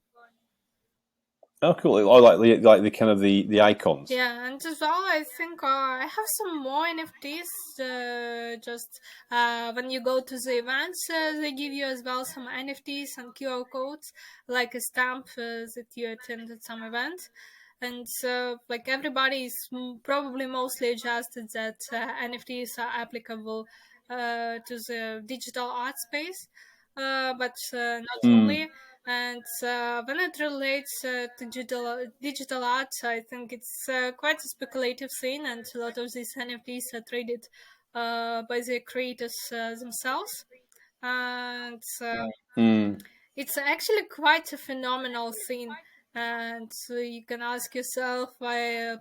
Oh, cool. Or like the kind of the icons. Yeah, and as well, I think I have some more NFTs. Just when you go to the events, they give you as well some NFTs and QR codes, like a stamp that you attended some event. And like everybody is probably mostly adjusted that NFTs are applicable to the digital art space, but not Mm. only. And when it relates to digital art, I think it's quite a speculative thing, and a lot of these NFTs are traded by the creators themselves. And Mm. it's actually quite a phenomenal thing. And so you can ask yourself why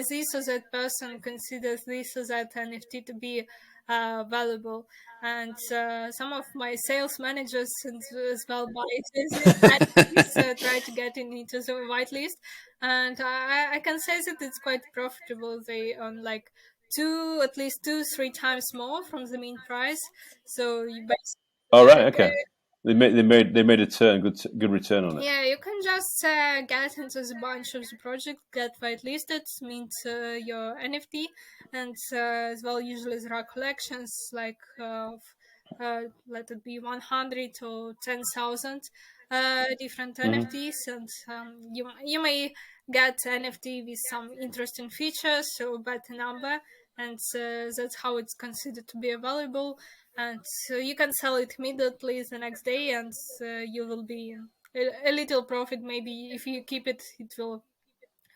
this or that person considers this or that NFT to be valuable. And some of my sales managers and as well buyers try to get into the whitelist, and I can say that it's quite profitable. They earn like at least 2-3 times more from the mean price. So you All right. basically, Okay. They made a good return on it. yeah, you can just get into the bunch of the project, get whitelisted, mint your NFT, and as well, usually there are collections like let it be 100 or 10,000 different Hmm. NFTs, and you may get NFT with some interesting features, so better number, and that's how it's considered to be valuable. And so you can sell it immediately the next day, and you will be a little profit. Maybe if you keep it, it will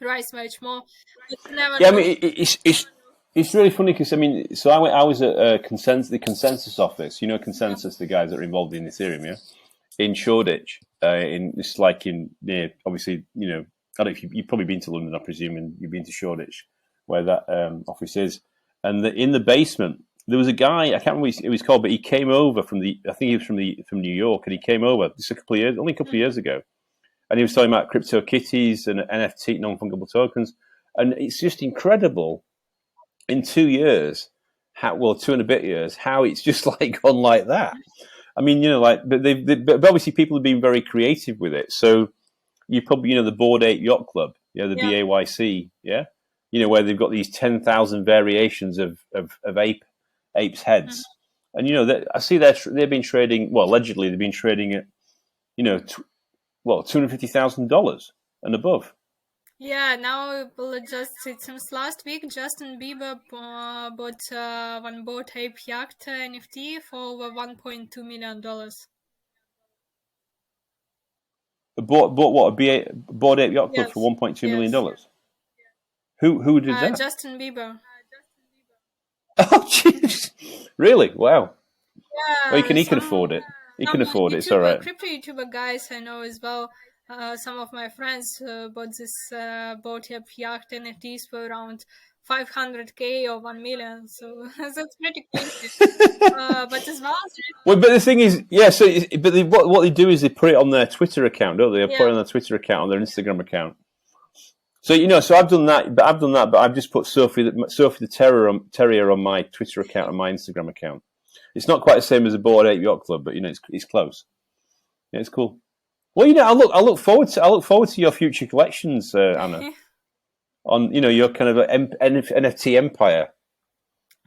rise much more, but you never Yeah, I know. mean, it's really funny because I mean, so I was at the consensus office. You know, Yeah. consensus, the guys that are involved in Ethereum, yeah, in Shoreditch. In it's like in near, obviously, you know, I don't know if you've probably been to London, I presume, and you've been to Shoreditch, where that office is. And in the basement, there was a guy. I can't remember what he was called, but he came over I think he was from New York, and he came over just only a couple of years ago, and he was talking about crypto kitties and NFT, non-fungible tokens, and it's just incredible in 2 years, well, 2 and a bit years, how it's just like gone like that. I mean, you know, like, but obviously people have been very creative with it. So you probably, you know, the Bored Ape Yacht Club, yeah, the Yeah. BAYC, yeah, you know, where they've got these 10,000 variations of apes' heads, and you know, I see they've been trading. Well, allegedly they've been trading at, you know, $250,000 and above. Yeah, now it seems last week Justin Bieber bought one Bored Ape Yacht NFT for over $1.2 million. Bought what Bored Ape Yacht Club for Yes, 1.2 million dollars. Who did that? Justin Bieber. Oh, jeez. Really? Wow. Well, Yeah, he can afford it. He some can afford it. It's all right. crypto YouTuber guys I know as well. Some of my friends bought bought up yacht NFTs for around 500K or 1 million. So that's pretty crazy. But as well, Well, but the thing is, yeah. So, what they do is they put it on their Twitter account, don't they? They put yeah, it on their Twitter account, on their Instagram account. So you know, so I've done that, but I've just put Sophie the Terrier on my Twitter account and my Instagram account. It's not quite the same as a Bored Ape Yacht Club, but you know, it's close. Yeah, it's cool. Well, you know, I look forward to your future collections, Anna. On, you know, your kind of NFT empire.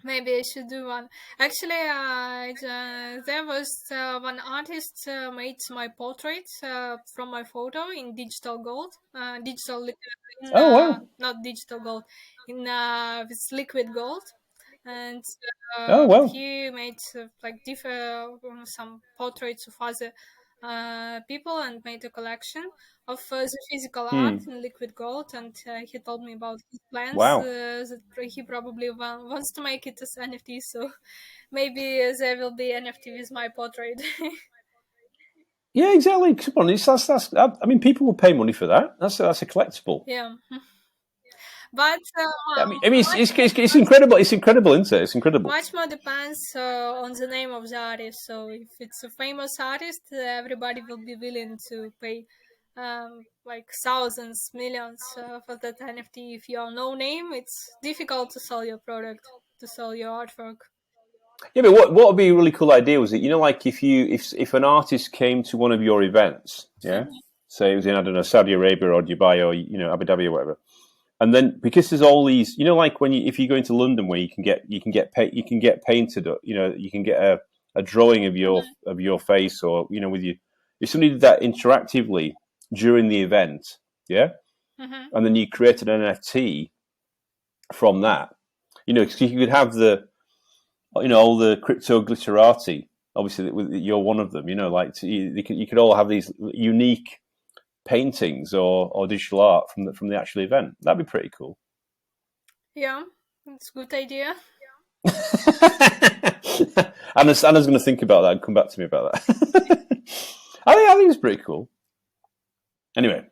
maybe I should do one. Actually, there was one artist made my portrait from my photo in digital gold, Oh wow. not digital gold, in with liquid gold, and Oh well. he made like some portraits of other people and made a collection of the physical art Hmm. in liquid gold, and he told me about his plans Wow. that he probably wants to make it as NFT, so maybe there will be NFT with my portrait. Yeah, exactly. Come on, that's. I mean, people will pay money for that. That's a collectible. Yeah, but I mean, it's incredible. It's incredible, isn't it? It's incredible. much more depends on the name of the artist. So if it's a famous artist, everybody will be willing to pay like thousands, millions for that NFT. If you're no name, it's difficult to sell your product, to sell your artwork. Yeah, but what would be a really cool idea was that, you know, like if an artist came to one of your events, yeah, say it was in, I don't know, Saudi Arabia or Dubai or Abu Dhabi or whatever. And then because there's all these, like if you go into London where you can get painted, you can get a drawing of your face, or with you, if somebody did that interactively during the event, yeah, and then you created an NFT from that, because you could have all the crypto glitterati. Obviously, you're one of them. You could all have these unique paintings or digital art from the actual event. That'd be pretty cool. Yeah, it's a good idea. Anna's going to think about that and come back to me about that. I think it's pretty cool. Anyway,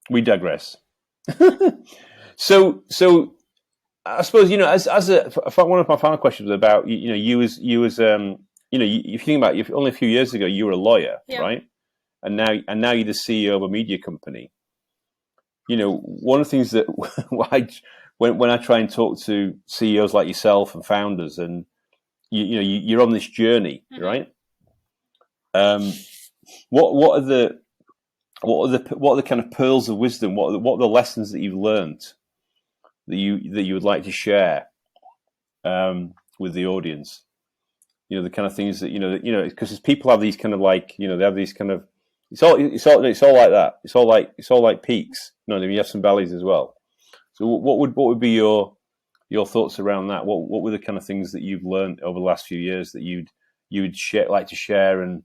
we digress. So I suppose as one of my final questions was about you as if you think about it, only a few years ago you were a lawyer, right? And now you're the CEO of a media company. One of the things that when I try and talk to CEOs like yourself and founders, and you're on this journey, right? What are the kind of pearls of wisdom? What are the lessons that you've learned that you would like to share with the audience? The kind of things that because people have these kind of they have these kind of it's all like that. It's all like peaks. You have some valleys as well. So what would be your thoughts around that? What were the kind of things that you've learned over the last few years that you'd like to share and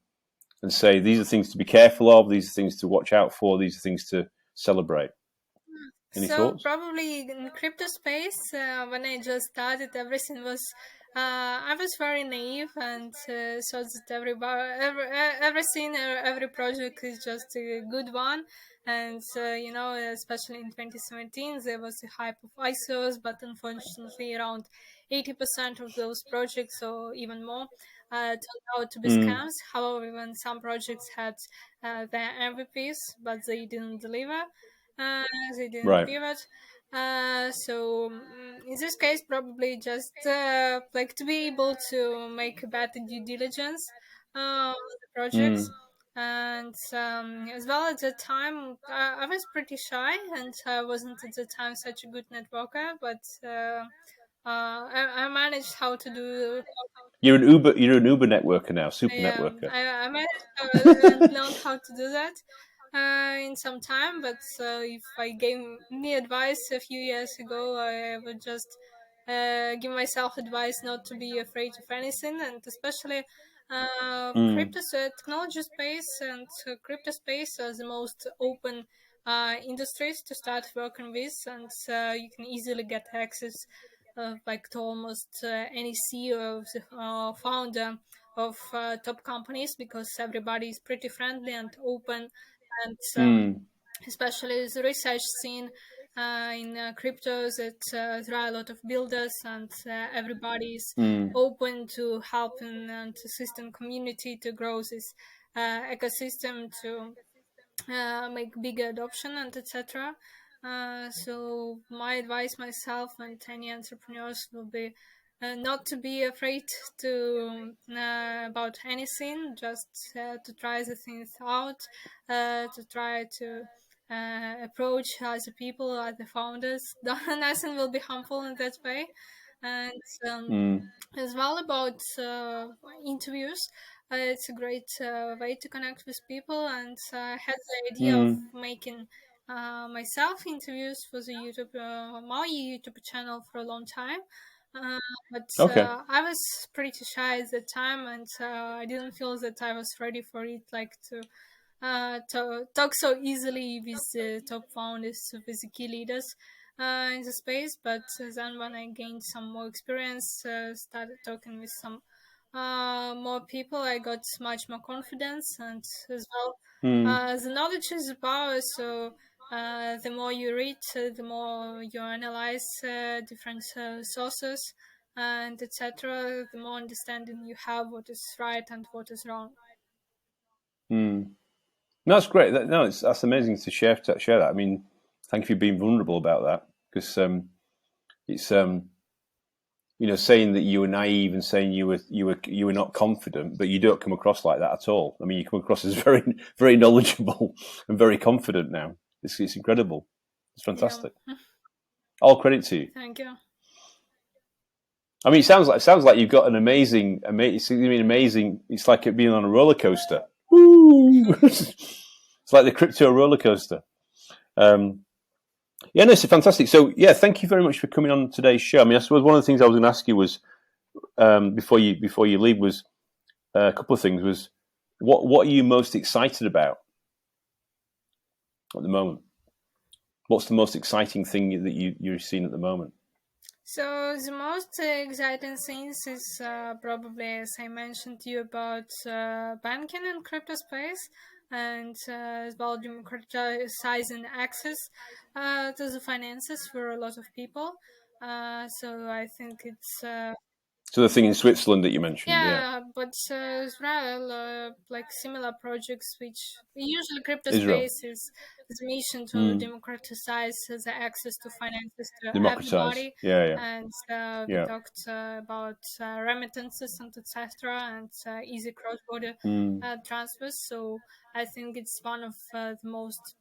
say these are things to be careful of, these are things to watch out for, these are things to celebrate? Any thoughts? Probably in crypto space, when I just started, everything was I was very naive and thought that every project is just a good one. And especially in 2017, there was a hype of ISOs, but unfortunately, around 80% of those projects, or even more, turned out to be scams. However, even some projects had their MVPs, but they didn't deliver. They didn't pivot. So in this case, probably just to be able to make better due diligence on the projects. And as well, at the time, I was pretty shy, and I wasn't at the time such a good networker. But I managed how to do. You're an Uber networker now, super networker. I managed and learned how to do that in some time. But if I gave me advice a few years ago, I would just give myself advice not to be afraid of anything, and especially crypto technology space and crypto space are the most open industries to start working with, and you can easily get access to almost any CEO or founder of top companies, because everybody is pretty friendly and open, and especially the research scene in cryptos, there are a lot of builders, and everybody is open to helping and assisting community to grow this ecosystem, to make bigger adoption, and etc. So my advice myself and any entrepreneurs will be not to be afraid to about anything, just to try the things out, to try to approach other people, other founders. Nothing will be harmful in that way. And as well about interviews, it's a great way to connect with people, and I had the idea of making myself interviews for the my YouTube channel for a long time. But I was pretty shy at the time, and I didn't feel that I was ready for it, to talk so easily with the top founders, with the key leaders in the space. But then when I gained some more experience, started talking with some more people, I got much more confidence, and as well, the knowledge is the power. So the more you read, the more you analyze different sources and etc., the more understanding you have what is right and what is wrong. No, that's great. That's amazing to share that. I mean, thank you for being vulnerable about that, because it's saying that you were naive and saying you were not confident, but you don't come across like that at all. I mean, you come across as very, very knowledgeable and very confident now. It's incredible. It's fantastic. Yeah. All credit to you. Thank you. I mean, it sounds like you've got an amazing. It's like it being on a roller coaster. Woo! It's like the crypto roller coaster. Yeah, no, it's fantastic. So, yeah, thank you very much for coming on today's show. I mean, I suppose one of the things I was going to ask you was before you leave was a couple of things. Was what are you most excited about at the moment? What's the most exciting thing that you're seeing at the moment? So the most exciting things is probably, as I mentioned to you, about banking and crypto space, and as well democratizing access to the finances for a lot of people. So I think it's So the thing in Switzerland that you mentioned, yeah. but as well, like similar projects, which usually crypto Israel. space is the mission to democratize the access to finances to Democratize. everybody. Yeah. And we talked about remittances and etc. and easy cross-border transfers. So I think it's one of the most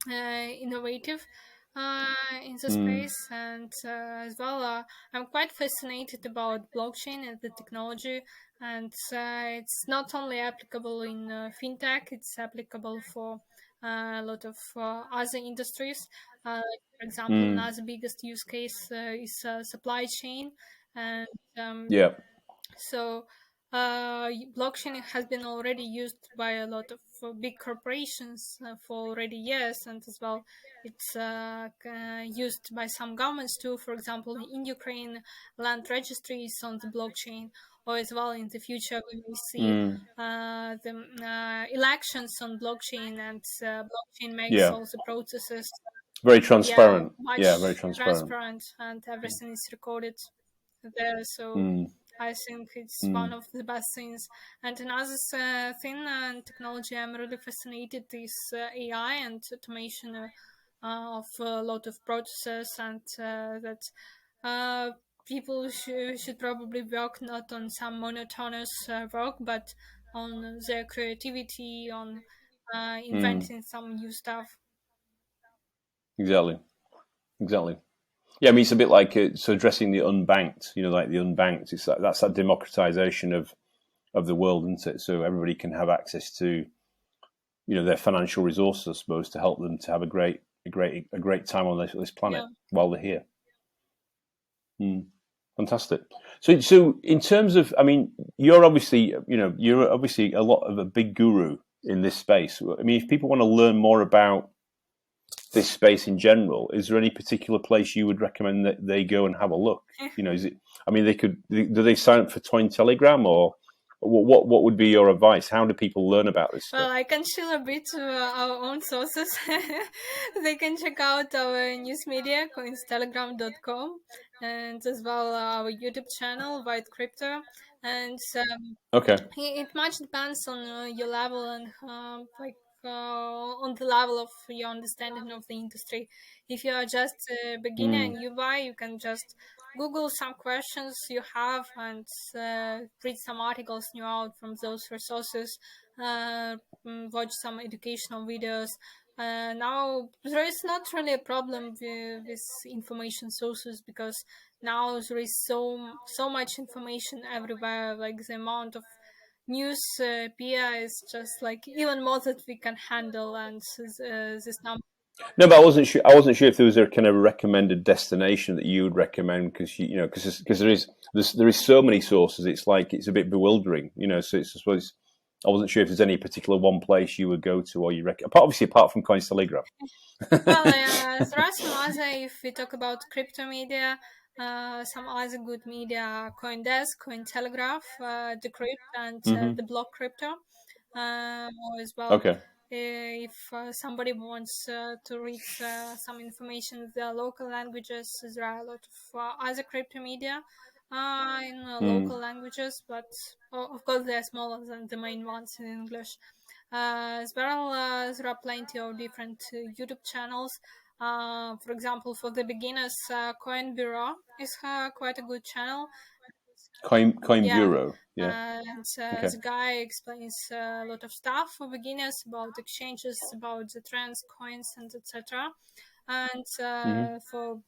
innovative in the space, and as well I'm quite fascinated about blockchain and the technology, and it's not only applicable in fintech, it's applicable for a lot of other industries, like for example another biggest use case is supply chain, and Yeah. so blockchain has been already used by a lot of big corporations for already years, and as well it's used by some governments too. For example, in Ukraine, land registry is on the blockchain, or as well in the future we will see the elections on blockchain, and blockchain makes all the processes very transparent. much Very transparent. and everything is recorded there. So I think it's one of the best things. And another thing and technology I'm really fascinated is AI and automation of a lot of processes, and that people should probably work not on some monotonous work, but on their creativity, on inventing some new stuff. Exactly. Yeah, I mean, it's a bit like so addressing the unbanked. Like the unbanked. It's that's that democratization of the world, isn't it? So everybody can have access to their financial resources, I suppose, to help them to have a great time on this planet while they're here. Fantastic. So in terms of, I mean, you're obviously a lot of a big guru in this space. I mean, if people want to learn more about this space in general, is there any particular place you would recommend that they go and have a look? Is it? I mean, do they sign up for Cointelegram, or what would be your advice? How do people learn about this stuff? Well, I can share a bit our own sources. They can check out our news media, coinstelegram.com, and as well our YouTube channel, White Crypto. And Okay. it much depends on your level and on the level of your understanding of the industry. If you are just a beginner and you buy, you can just Google some questions you have and read some articles new out from those resources, watch some educational videos. Now there is not really a problem with information sources, because now there is so much information everywhere. Like the amount of news peer is just like even more that we can handle, and this number. No, but I wasn't sure. I wasn't sure if there was a kind of recommended destination that you would recommend, because there is so many sources. It's like it's a bit bewildering, So it's, I suppose I wasn't sure if there's any particular one place you would go to, or you recommend. Apart from Cointelegram. Well, there are some other. If we talk about crypto media, some other good media: CoinDesk, Cointelegraph, Decrypt, and the Block Crypto. Or as well, Okay. if somebody wants to read some information in the local languages, there are a lot of other crypto media in local languages, but of course they are smaller than the main ones in English. As well, there are plenty of different YouTube channels. For example, for the beginners, Coin Bureau is quite a good channel. Coin Yeah. Bureau. Yeah. And Okay. the guy explains a lot of stuff for beginners about exchanges, about the trends, coins, and etc. And for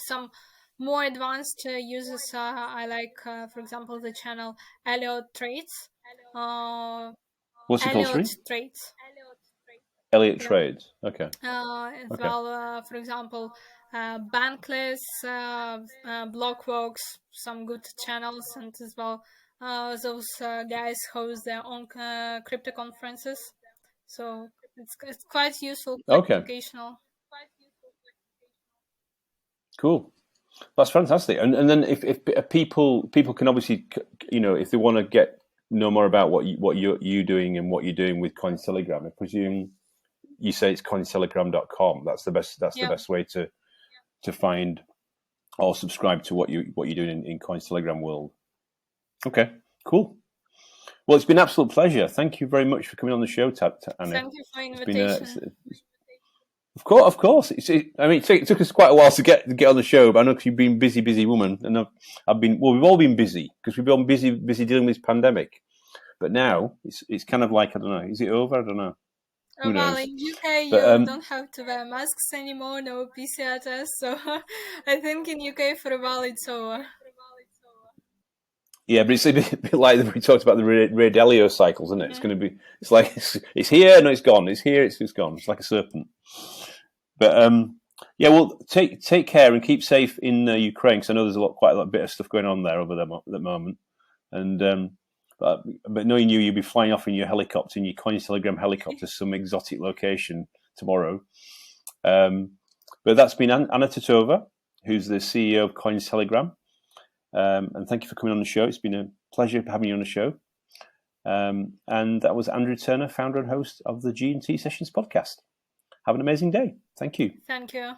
some more advanced users, I like, for example, the channel Elliot Trades. What's it called, Elliot sorry? Trades. Elliott Yeah. Trades. Okay. As Okay. well, for example, Bankless, Blockworks, some good channels, and as well, those guys host their own crypto conferences. So it's quite useful, quite Okay. educational. Cool. That's fantastic. And then if people can obviously, if they want to know more about what you're doing and what you're doing with Cointelegram, I presume you say it's cointelegram.com. That's the best way to find or subscribe to what you're doing in Cointelegram world. Okay, cool. Well, it's been an absolute pleasure. Thank you very much for coming on the show, Anna. Thank you for invitation. Of course. It took us quite a while to get on the show, but I know because you've been busy woman, and I've been. Well, we've all been busy because we've been busy dealing with this pandemic. But now it's kind of like, I don't know. Is it over? I don't know. Who knows? Well, in UK But you don't have to wear masks anymore, no PCR tests, so I think in UK for a while it's over. yeah, but it's a bit like we talked about the Ray Dalio cycles, isn't it? It's going to be. It's like it's here, no, it's gone. It's here, it's gone. It's like a serpent. But yeah, well, take care and keep safe in Ukraine, because I know there's quite a bit of stuff going on there over there at the moment. And but knowing you'll be flying off in your helicopter, in your Cointelegram helicopter, to some exotic location tomorrow. But that's been Anna Tutova, who's the CEO of Cointelegram. And thank you for coming on the show. It's been a pleasure having you on the show. And that was Andrew Turner, founder and host of the G&T Sessions podcast. Have an amazing day. Thank you. Thank you.